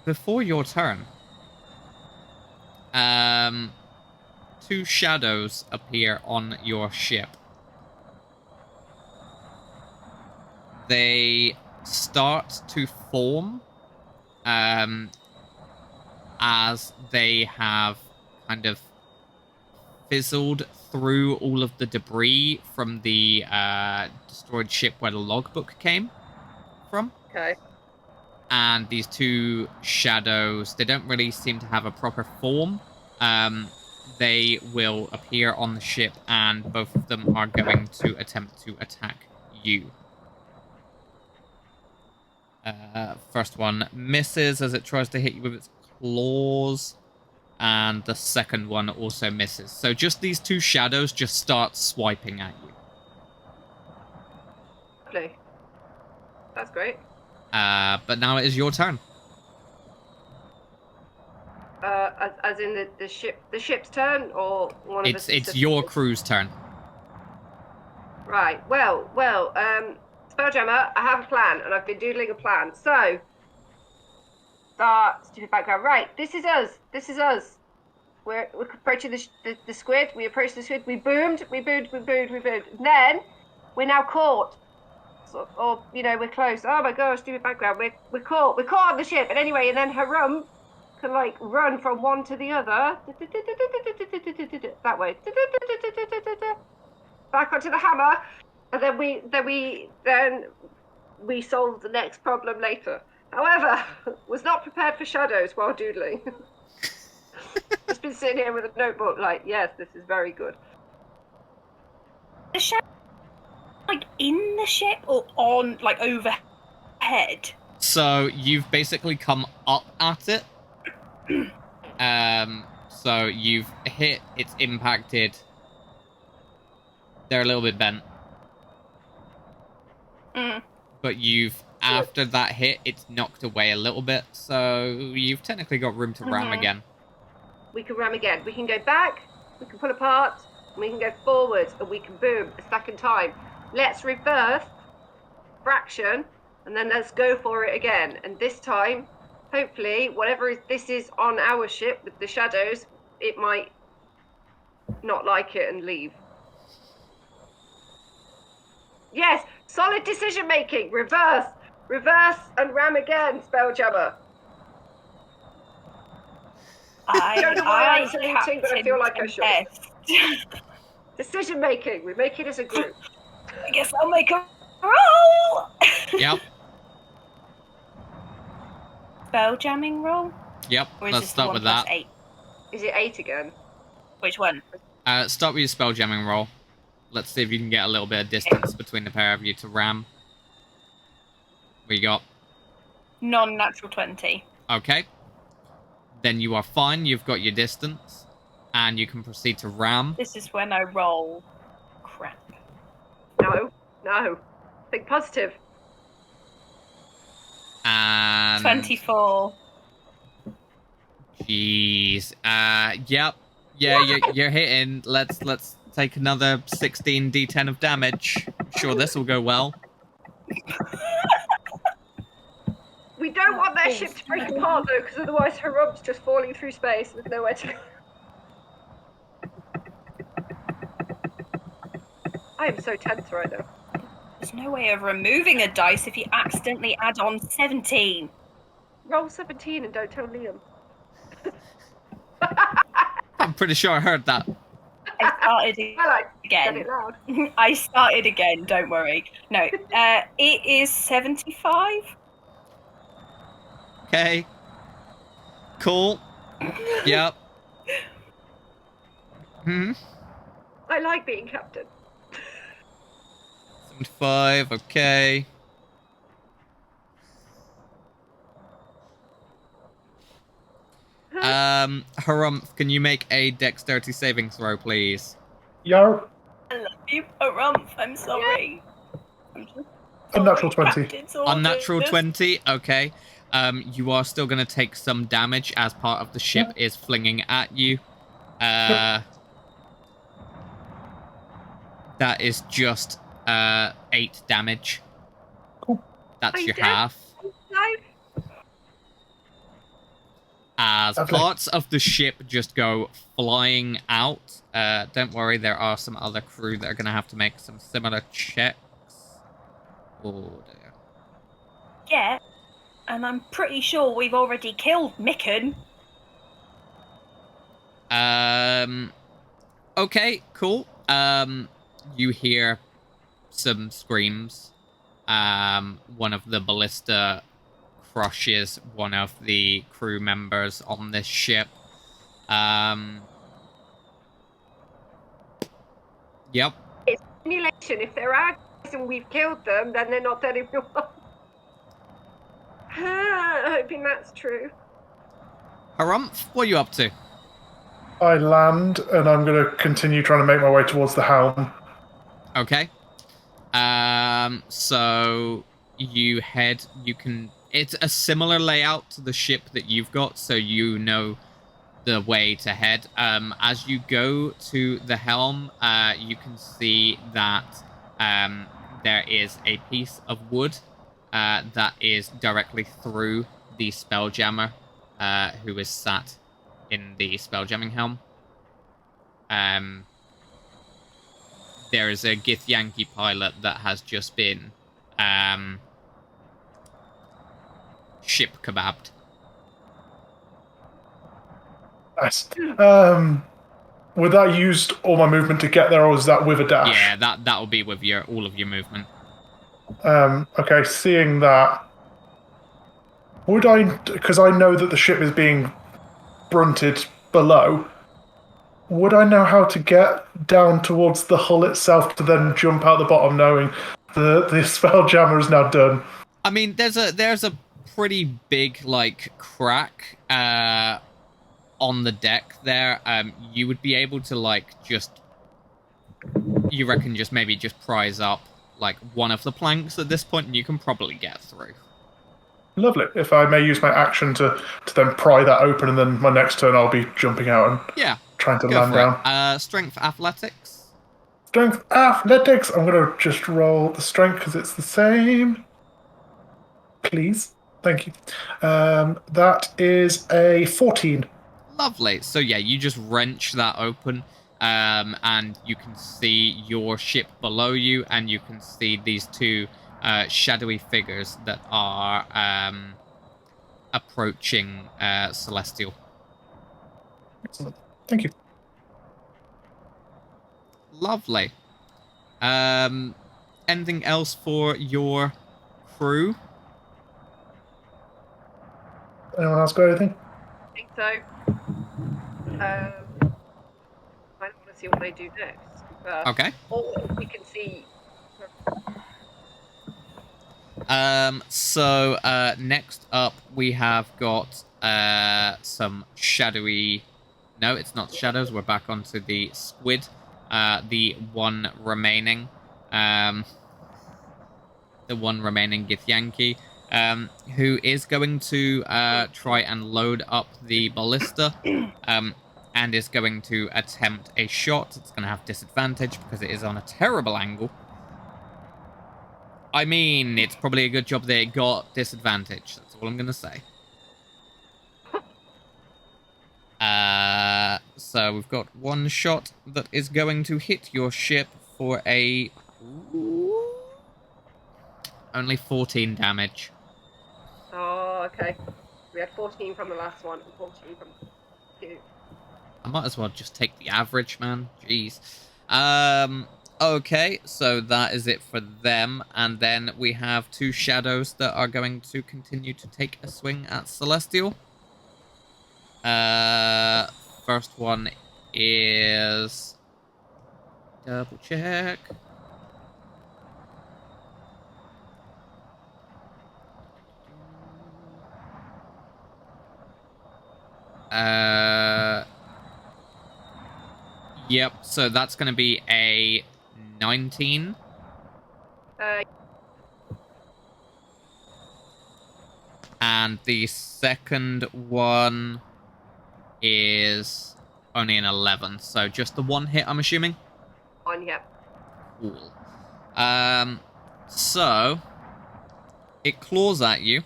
before your turn, two shadows appear on your ship. They start to form as they have kind of fizzled through all of the debris from the destroyed ship where the logbook came from. Okay. And these two shadows, they don't really seem to have a proper form. They will appear on the ship, and both of them are going to attempt to attack you. First one misses as it tries to hit you with its claws, and the second one also misses. So just these two shadows just start swiping at you. Lovely. That's great. But now it is your turn. As in the ship's turn, or one of the... It's your crew's turn. Right. Well. Spelljammer, I have a plan, and I've been doodling a plan. So, stupid background. Right. This is us. We're approaching the squid. We approach the squid. We boomed. Then we're now caught. So, or we're close. Oh my gosh, stupid background. We're caught. We're caught on the ship. And anyway, and then Herumph can run from one to the other. That way. Back onto the hammer. And then we solve the next problem later. However, was not prepared for shadows while doodling. Just been sitting here with a notebook yes, this is very good. The shadow, in the ship or on, overhead? So you've basically come up at it. So you've hit, it's impacted. They're a little bit bent. But after that hit, it's knocked away a little bit, so you've technically got room to ram again. We can ram again. We can go back, we can pull apart, and we can go forward, and we can boom a second time. Let's reverse, fraction, and then let's go for it again. And this time, hopefully, whatever this is on our ship with the shadows, it might not like it and leave. Yes, solid decision making. Reverse, and ram again, Spelljammer. I don't know why I'm saluting, but I feel like I should. Decision making. We make it as a group. I guess I'll make a roll. Yep. Spelljamming roll? Yep, let's start with that. 8? Is it 8 again? Which one? Start with your spelljamming roll. Let's see if you can get a little bit of distance between the pair of you to ram. What you got? Non-natural 20. Okay. Then you are fine. You've got your distance. And you can proceed to ram. This is when I roll. Crap. No. Think positive. And 24. Jeez. Yep. Yeah, you're hitting. Let's take another 16 d10 of damage. I'm sure this will go well. We don't want their ship to break apart though, because otherwise Herumph's just falling through space with nowhere to go. I am so tense right now. There's no way of removing a dice if you accidentally add on 17. Roll 17 and don't tell Liam. I'm pretty sure I heard that. I started again. It loud. I started again, don't worry. No, it is 75. Okay. Cool. Yep. Hmm. I like being captain. 75, okay. Herumph, can you make a dexterity saving throw, please? Yo, I love you, Herumph. I'm sorry. I'm just Unnatural sorry, 20. Captain's orders. Unnatural 20, okay. You are still going to take some damage as part of the ship is flinging at you. That is just 8 damage. Cool. That's Are you your dead? half. No. As Lovely. parts of the ship just go flying out. Don't worry, there are some other crew that are going to have to make some similar checks. Oh dear. Yeah, and I'm pretty sure we've already killed Micken. Okay, cool. You hear some screams. One of the ballista crushes one of the crew members on this ship. Yep. It's simulation. If there are guys and we've killed them, then they're not dead everyone. Hoping that's true. Herumph, what are you up to? I land, and I'm going to continue trying to make my way towards the helm. Okay. So you head, it's a similar layout to the ship that you've got, so you know the way to head. As you go to the helm, you can see that there is a piece of wood that is directly through the Spelljammer, who is sat in the Spelljamming helm. There is a Githyanki pilot that has just been ship kebabbed. Nice. Would that used all my movement to get there, or was that with a dash? Yeah, that will be with all of your movement. Okay, seeing that, would I, because I know that the ship is being brunted below, would I know how to get down towards the hull itself to then jump out the bottom, knowing the Spelljammer is now done? I mean, there's a pretty big crack on the deck there. You would be able to you reckon just prise up one of the planks at this point, and you can probably get through. Lovely. If I may use my action to then pry that open, and then my next turn I'll be jumping out and trying to land down. Strength athletics. Strength athletics. I'm going to just roll the strength because it's the same. Please. Thank you. That is a 14. Lovely. So yeah, you just wrench that open, and you can see your ship below you, and you can see these two shadowy figures that are approaching Celestial. Excellent. Thank you. Lovely. Anything else for your crew? Anyone else got anything? I think so. I don't want to see what they do next. Okay. Or we can see. So next up we have got some shadowy. No, it's not shadows. We're back onto the squid. The one remaining Githyanki, who is going to try and load up the ballista, and is going to attempt a shot. It's going to have disadvantage because it is on a terrible angle. I mean, it's probably a good job they got disadvantage. That's all I'm going to say. So we've got one shot that is going to hit your ship for a... only 14 damage. Oh, okay. We had 14 from the last one and 14 from two. I might as well just take the average, man. Jeez. Okay, so that is it for them. And then we have two shadows that are going to continue to take a swing at Celestial. First one is... Double check. Yep, so that's going to be a 19. And the second one is only an 11. So just the one hit, I'm assuming? On, yep. Cool. So it claws at you.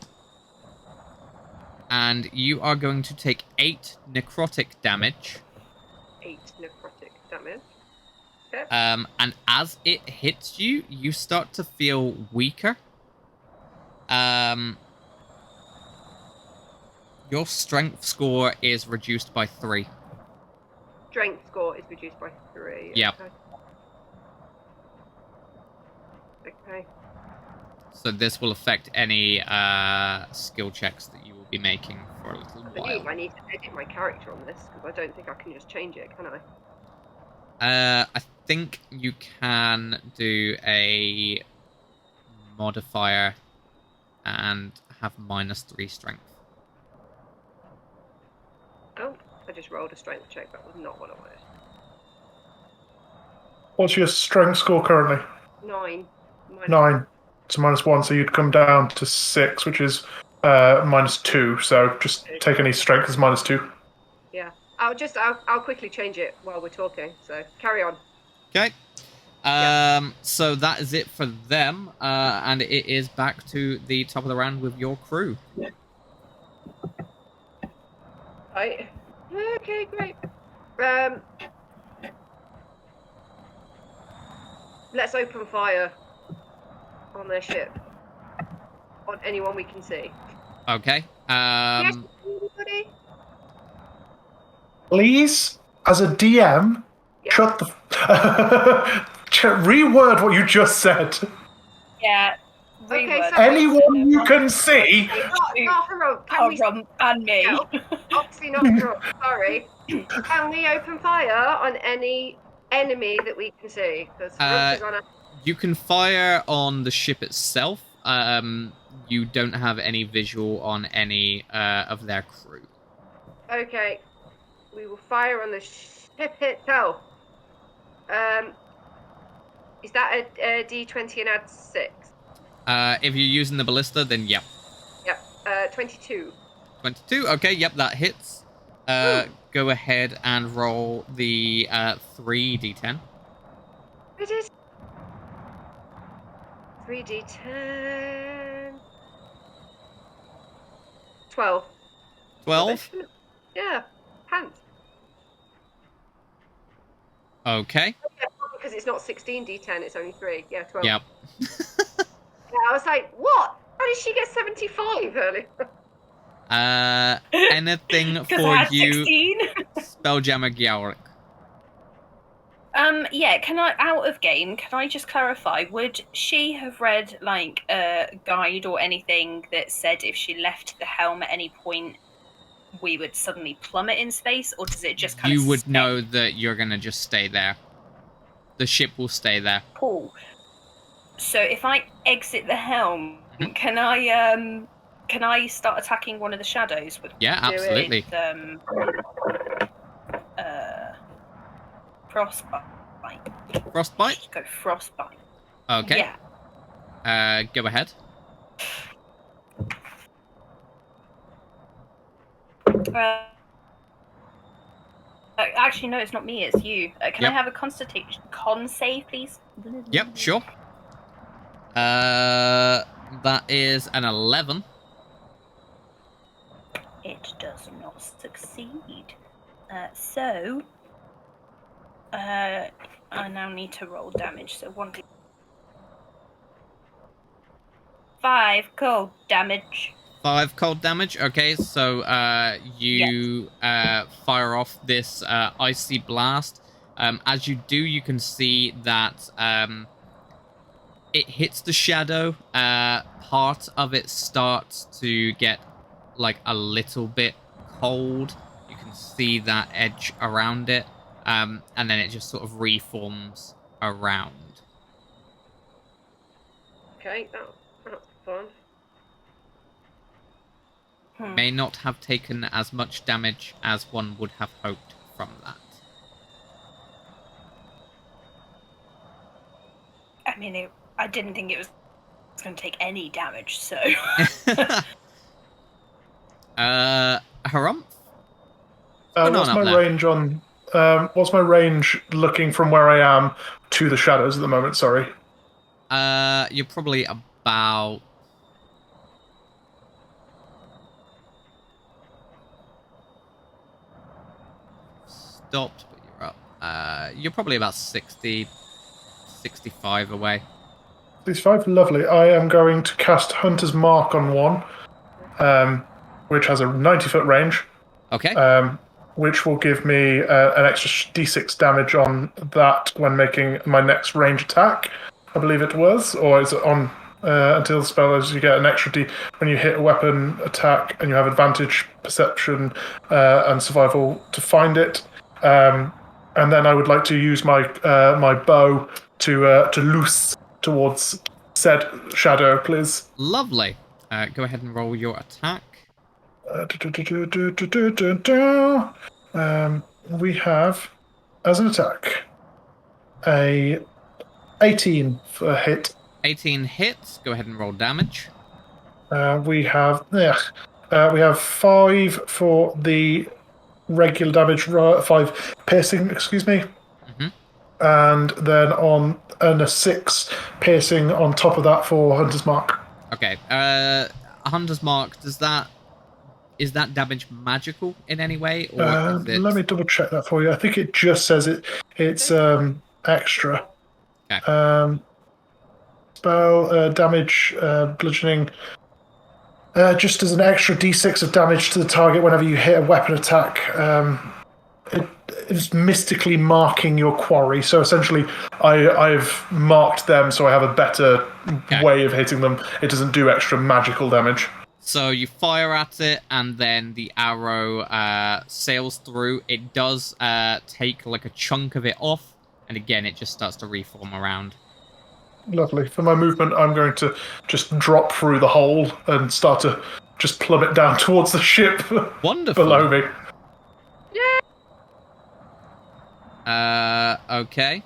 And you are going to take 8 necrotic damage. 8 necrotic damage. Okay. And as it hits you, you start to feel weaker. Your strength score is reduced by 3. Strength score is reduced by 3. Yep. Okay. So this will affect any skill checks that you will be making for a little while. I need to edit my character on this, because I don't think I can just change it, can I? I think you can do a modifier and have -3 strength. Oh, I just rolled a strength check. That was not what I wanted. What's your strength score currently? 9. 9. It's -1, so you'd come down to 6, which is -2. So just take any strength as -2. Yeah. I'll quickly change it while we're talking. So carry on. Okay. So that is it for them, and it is back to the top of the round with your crew. Right. Okay, great. Let's open fire on their ship. On anyone we can see. Okay. Yes, anybody? Please, as a DM, Yeah. shut the... reword what you just said. Yeah. Okay, reword. so- Anyone you can see. Not Herumph. Can we... And me. No, obviously not Herumph. Sorry. Can we open fire on any enemy that we can see? Because Herumph is on a... You can fire on the ship itself. You don't have any visual on any of their crew. Okay. We will fire on the ship itself. Is that a D20 and add 6? If you're using the ballista, then yep. Yep. 22. 22. Okay, yep, that hits. Go ahead and roll the 3d10. It is 3d10. 12. 12. Yeah. Pants. Okay. Yeah, because it's not 16d10, it's only 3. Yeah, 12. Yep. Yeah, I was like, what? How did she get 75 earlier? Anything 'Cause I for had you, 16. Spelljammer Geamhradh? Yeah, can I, out of game, can I just clarify, would she have read, like, a guide or anything that said if she left the helm at any point, we would suddenly plummet in space, or does it just kind of You would stay? know that you're gonna just stay there. The ship will stay there. Cool. So if I exit the helm, Mhm. can I start attacking one of the shadows with Yeah, absolutely. frostbite? Frostbite? Just go frostbite. Okay. Yeah. Go ahead. Actually, no, it's not me, it's you. Can Yep. I have a con save, please? Yep, sure. That is an 11. It does not succeed. So, I now need to roll damage. So 1d. 5 cold damage. 5 cold damage. Okay, so you fire off this icy blast. As you do, you can see that it hits the shadow. Part of it starts to get like a little bit cold. You can see that edge around it. and then it just sort of reforms around. Okay, that's fun. May not have taken as much damage as one would have hoped from that. I mean, I didn't think it was going to take any damage, so... Herumph? What's my range on... what's my range looking from where I am to the shadows at the moment, sorry? You're probably about... Stopped, but you're up. You're probably about 60, 65 away. 65, lovely. I am going to cast Hunter's Mark on one, which has a 90-foot range. Okay. Which will give me an extra d6 damage on that when making my next range attack, I believe it was. Or is it on until the spell is you get an extra d when you hit a weapon attack and you have advantage, perception, and survival to find it. And then I would like to use my my bow to loose towards said shadow, please. Lovely. Go ahead and roll your attack. We have, as an attack, a 18 for a hit. 18 hits. Go ahead and roll damage. We have 5 for the regular damage, 5 piercing, excuse me. Mm-hmm. And then a 6 piercing on top of that for Hunter's Mark. Okay. Hunter's Mark, is that damage magical in any way? Or is it... Let me double check that for you. I think it just says it's extra. Okay. Spell damage, bludgeoning. Just as an extra d6 of damage to the target whenever you hit a weapon attack. It's mystically marking your quarry. So essentially, I've marked them so I have a better way of hitting them. It doesn't do extra magical damage. So you fire at it, and then the arrow sails through. It does take like a chunk of it off, and again, it just starts to reform around. Lovely. For my movement, I'm going to just drop through the hole and start to just plummet down towards the ship. Wonderful. Below me. Yeah. Okay.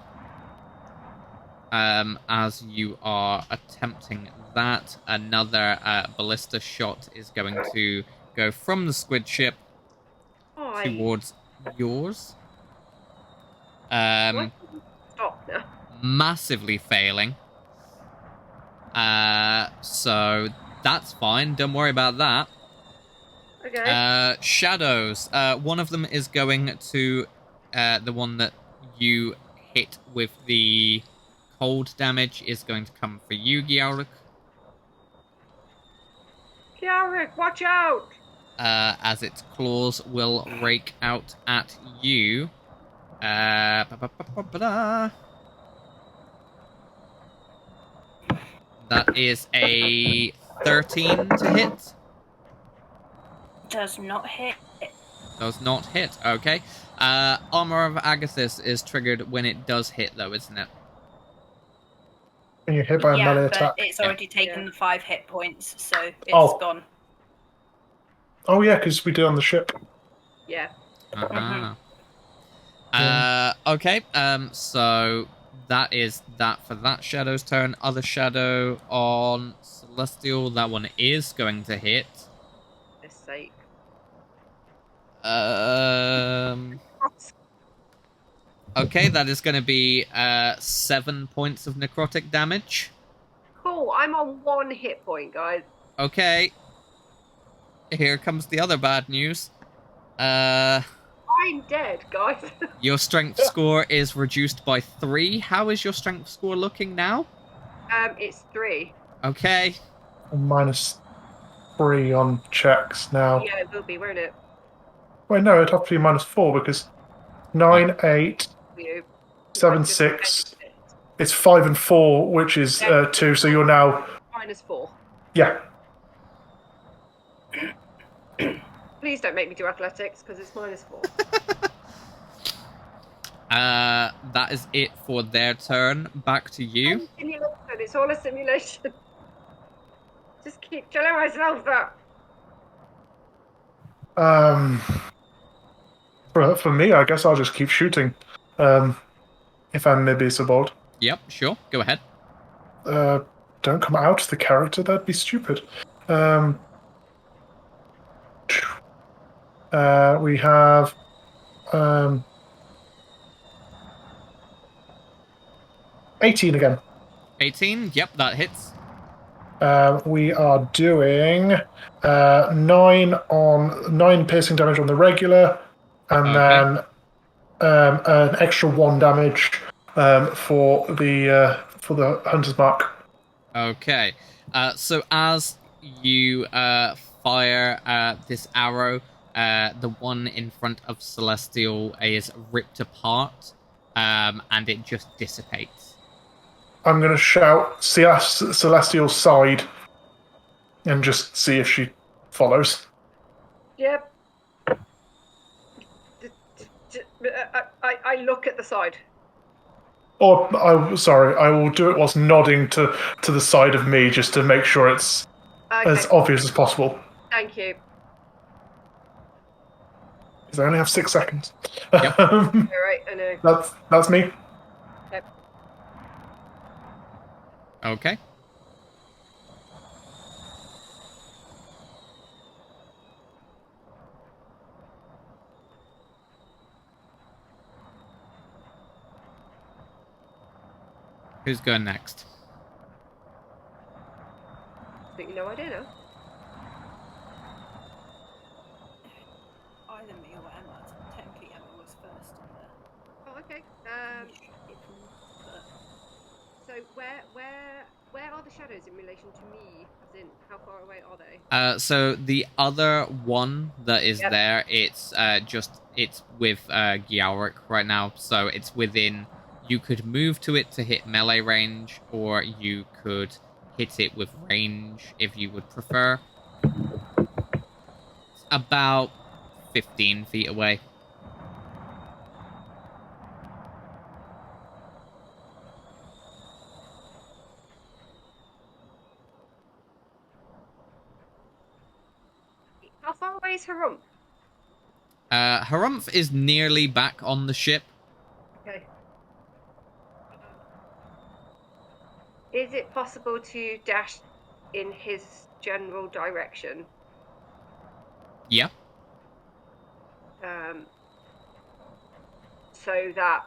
As you are attempting that, another ballista shot is going to go from the squid ship towards yours. Stop now. Massively failing. So that's fine. Don't worry about that. Okay. Shadows. One of them is going to the one that you hit with the cold damage is going to come for you, Geamhradh. Geamhradh, watch out! As its claws will rake out at you. That is a 13 to hit. Does not hit. Does not hit, okay. Armor of Agathis is triggered when it does hit, though, isn't it? When you're hit by a melee but attack. it's already taken the 5 hit points, so it's gone. Oh, yeah, because we did on the ship. Yeah. Okay, so that is that for that shadow's turn. Other shadow on Celestial, that one is going to hit. For his sake. Okay, that is going to be 7 points of necrotic damage. Cool, I'm on 1 hit point, guys. Okay. Here comes the other bad news. I'm dead, guys. Your strength score is reduced by 3. How is your strength score looking now? It's 3. Okay. -3 on checks now. Yeah, it will be, won't it? Wait, no, it'd have to be -4 because 9, 8, You. 7, 6. It's 5 and 4, which is 2. So you're now -4. Yeah. Please don't make me do athletics because it's -4. That is it for their turn. Back to you. Simulation. It's all a simulation. Just keep telling myself that. For me, I guess I'll just keep shooting. If I may be so bold. Yep, sure. Go ahead. Don't come out the character. That'd be stupid. We have 18 again. 18. Yep, that hits. We are doing 9 piercing damage on the regular, and Okay. then an extra 1 damage for the hunter's mark. Okay. So as you fire this arrow, the one in front of Celestial is ripped apart, and it just dissipates. I'm going to shout Celestial's side and just see if she follows. Yep. I look at the side. Or, I will do it whilst nodding to the side of me just to make sure it's as obvious as possible. Thank you. Because I only have 6 seconds. Yep. All right, I know. That's me. Yep. Okay. Who's going next? But no idea now. Either me or Emma. Technically, Emma was first in there. Oh, okay. So where are the shadows in relation to me? As in, how far away are they? So the other one that is Yep. there, it's with Geamhradh right now, so it's within. You could move to it to hit melee range, or you could hit it with range if you would prefer. It's about 15 feet away. How far away is Herumph? Herumph is nearly back on the ship. Okay. Is it possible to dash in his general direction? Yeah. So that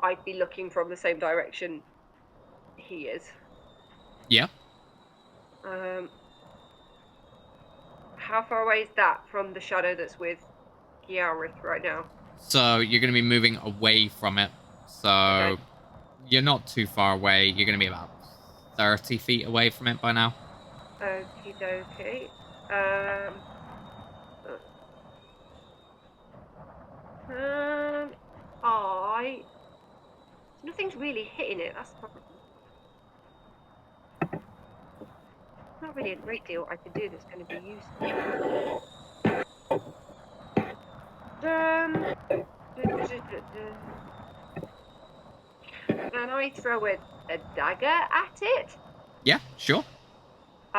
I'd be looking from the same direction he is. Yeah. How far away is that from the shadow that's with Geamhradh right now? So you're going to be moving away from it. So Okay. you're not too far away. You're going to be about 30 feet away from it by now. Okie dokie. Nothing's really hitting it. That's the problem. Not really a great deal I could do that's going to be useful. Can I throw a dagger at it? Yeah, sure. So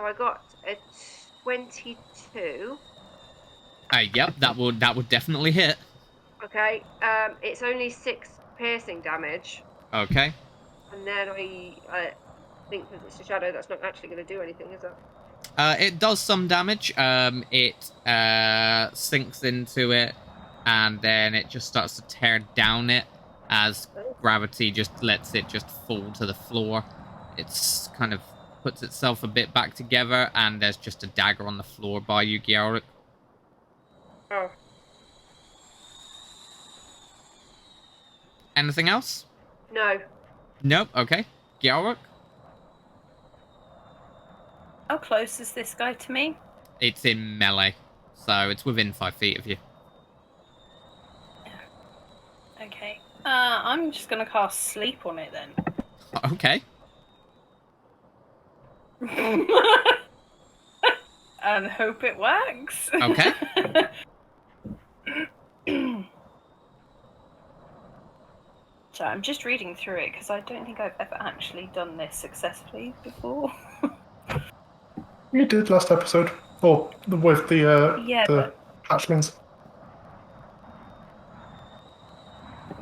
I got a 22. Yep, that would definitely hit. Okay. It's only 6 piercing damage, Okay. and then I think because it's a shadow, that's not actually going to do anything, is it? It does some damage. It sinks into it, and then it just starts to tear down it as gravity just lets it just fall to the floor. It's kind of puts itself a bit back together, and there's just a dagger on the floor by you, Geamhradh. Oh. Anything else? No. Nope. Okay. Geamhradh? How close is this guy to me? It's in melee, so it's within 5 feet of you. Okay. I'm just gonna cast sleep on it then. Okay. And hope it works. Okay. So I'm just reading through it because I don't think I've ever actually done this successfully before. You did last episode. Or with Yeah, the hatchlings.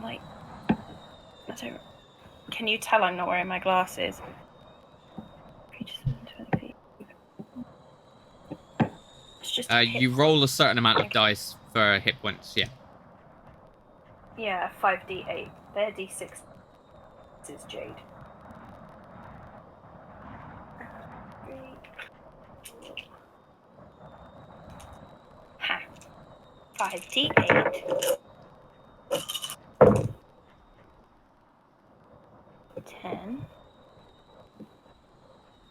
like, I don't. Can you tell I'm not wearing my glasses? It's just a hit You roll a certain amount of Okay. dice for hit points, yeah. Yeah, 5d8. They're d6. This is Jade. 5d8. 10.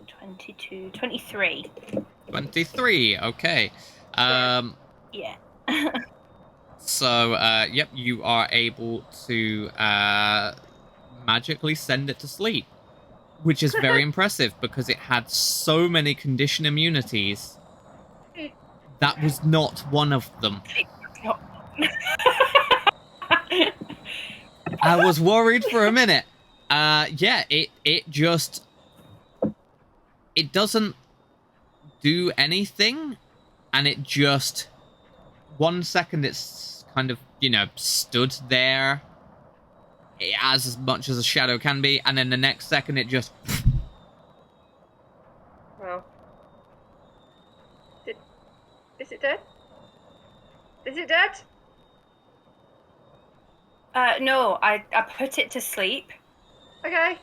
22. 23. 23, okay. Yeah. So, yep, you are able to magically send it to sleep, which is very impressive because it had so many condition immunities. That was not one of them. I was worried for a minute. Yeah, it just... It doesn't do anything, and it just... 1 second it's kind of, you know, stood there as much as a shadow can be, and then the next second it just... Well. Is it dead? Is it dead? No, I put it to sleep. Okay.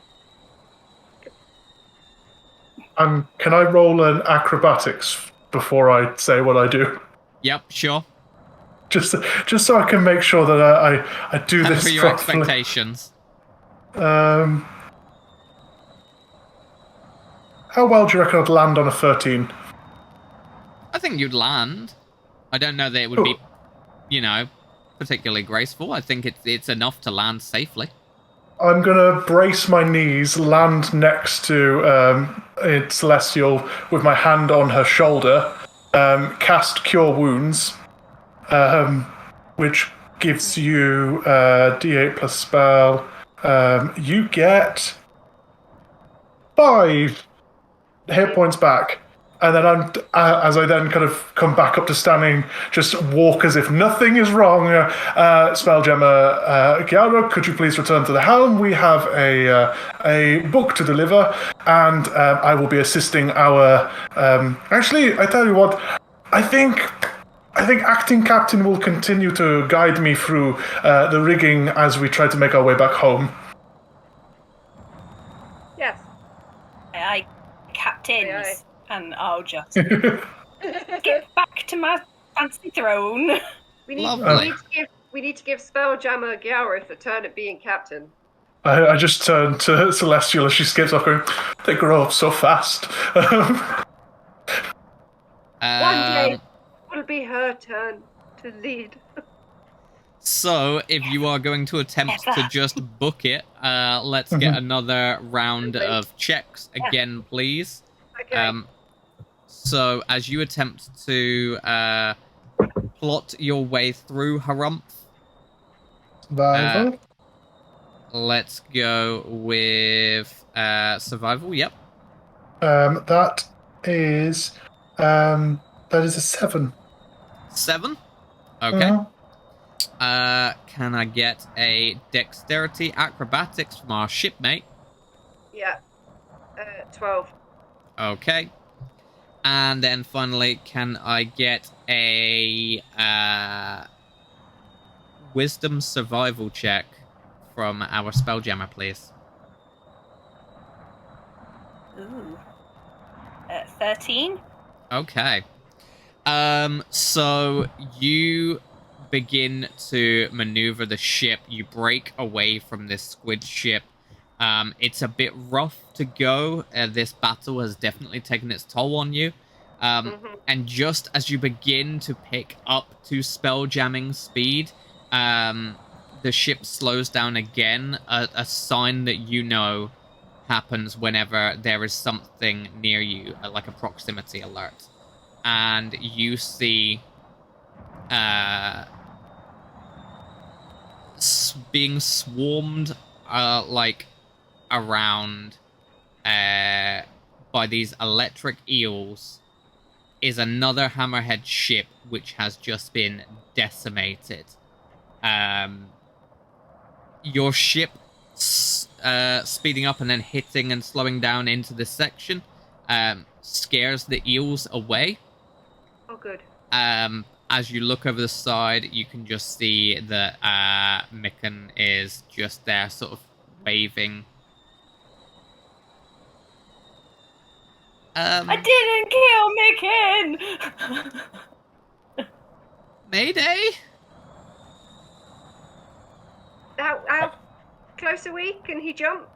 Can I roll an acrobatics before I say what I do? Yep, sure. Just so I can make sure that I do this For your properly. expectations. How well do you reckon I'd land on a 13? I think you'd land. I don't know that it would be, you know, particularly graceful. I think it's enough to land safely. I'm gonna brace my knees, land next to Celestial with my hand on her shoulder, cast Cure Wounds, which gives you D8 plus spell. You get 5 hit points back. And then as I then kind of come back up to standing, just walk as if nothing is wrong. Spelljammer Giara, could you please return to the helm? We have a book to deliver, and I will be assisting our. Actually, I tell you what, I think acting captain will continue to guide me through the rigging as we try to make our way back home. Yes. I captains. Aye. And I'll just get back to my fancy throne. We need Lovely. we need to give Spelljammer Gareth a turn at being captain. I just turn to Celestial as she skips off, going, "They grow up so fast." One day will be her turn to lead. So, if you are going to attempt to just book it, let's get another round of checks again, please. Okay. So, as you attempt to plot your way through Herumph, Survival. let's go with survival. Yep. That is a 7. 7. Okay. Mhm. Can I get a dexterity acrobatics from our shipmate? Yeah. 12. Okay. And then finally, can I get a wisdom survival check from our Spelljammer, please? Ooh. 13. Okay. So you begin to maneuver the ship. You break away from this squid ship. It's a bit rough to go. This battle has definitely taken its toll on you. And just as you begin to pick up to spelljamming speed, the ship slows down again, a sign that you know happens whenever there is something near you, like a proximity alert. And you see being swarmed like around by these electric eels is another hammerhead ship which has just been decimated. Your ship speeding up and then hitting and slowing down into this section scares the eels away. Oh, good. As you look over the side, you can just see that Mikan is just there, sort of waving. I didn't kill Mikan! Mayday? How close are we? Can he jump?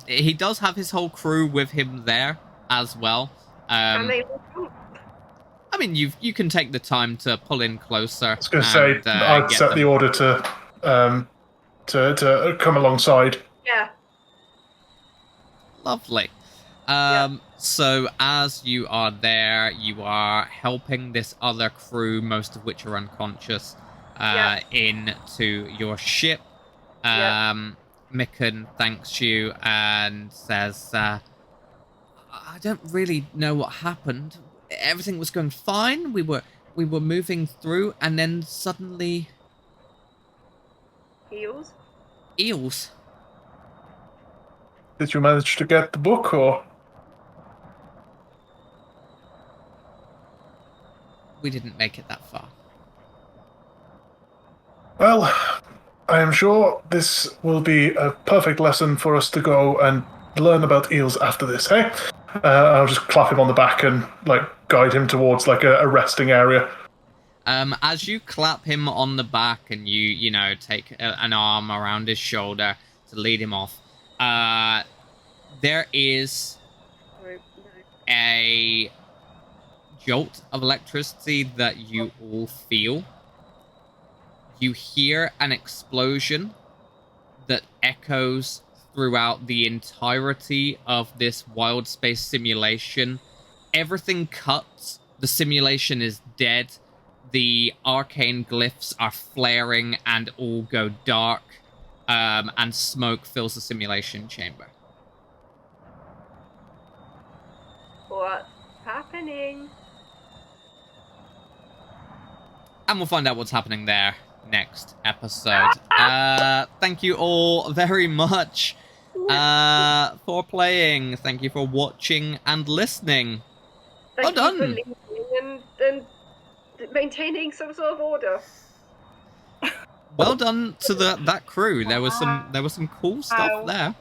He does have his whole crew with him there as well. Can they all jump? I mean, you can take the time to pull in closer. I was going to say, I'd set the order to come alongside. Yeah. Lovely. So as you are there, you are helping this other crew, most of which are unconscious, into your ship. Mikan thanks you and says, I don't really know what happened. Everything was going fine. We were moving through, and then suddenly... Eels? Eels. Did you manage to get the book, or...? We didn't make it that far. Well, I am sure this will be a perfect lesson for us to go and learn about eels after this, hey? I'll just clap him on the back and, guide him towards, a resting area. As you clap him on the back and you take an arm around his shoulder to lead him off, there is a jolt of electricity that you all feel. You hear an explosion that echoes throughout the entirety of this Wildspace simulation. Everything cuts. The simulation is dead. The arcane glyphs are flaring and all go dark. And smoke fills the simulation chamber. What's happening? And we'll find out what's happening there next episode. Thank you all very much for playing. Thank you for watching and listening. Thank Well you for done. leading and maintaining some sort of order. Well done to that crew. There was some cool stuff there.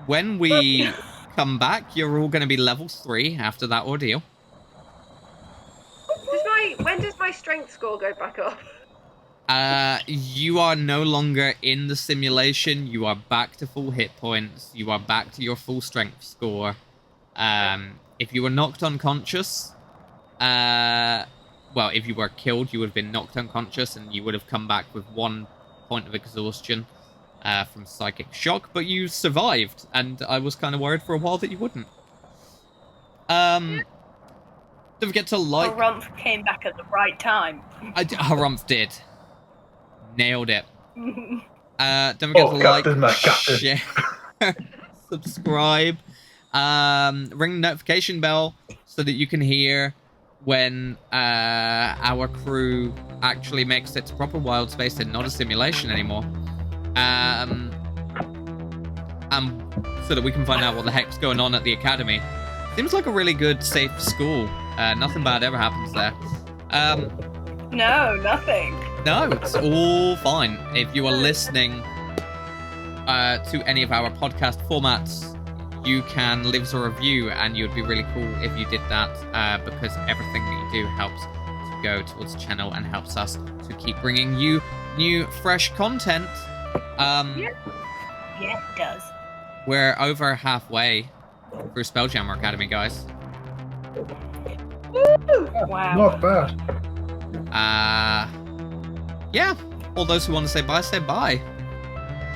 When we come back, you're all going to be level 3 after that ordeal. When does my strength score go back up? You are no longer in the simulation. You are back to full hit points. You are back to your full strength score. If you were knocked unconscious, if you were killed, you would have been knocked unconscious, and you would have come back with 1 point of exhaustion from psychic shock. But you survived, and I was kind of worried for a while that you wouldn't. Don't forget to like... Herumph came back at the right time. Herumph did. Nailed it. Don't forget to like, share, subscribe, ring the notification bell so that you can hear when our crew actually makes it to proper Wildspace and not a simulation anymore. So that we can find out what the heck's going on at the academy. Seems like a really good, safe school. Nothing bad ever happens there. No, nothing. No, it's all fine. If you are listening to any of our podcast formats, you can leave us a review, and it would be really cool if you did that, because everything that you do helps to go towards the channel and helps us to keep bringing you new, fresh content. Yeah, it does. We're over halfway through Spelljammer Academy, guys. Woo! Wow. Not bad. Yeah. All those who want to say bye, say bye.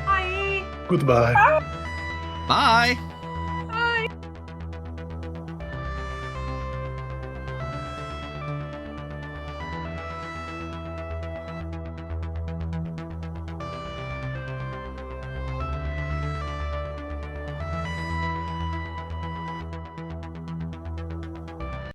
Bye. Goodbye. Bye.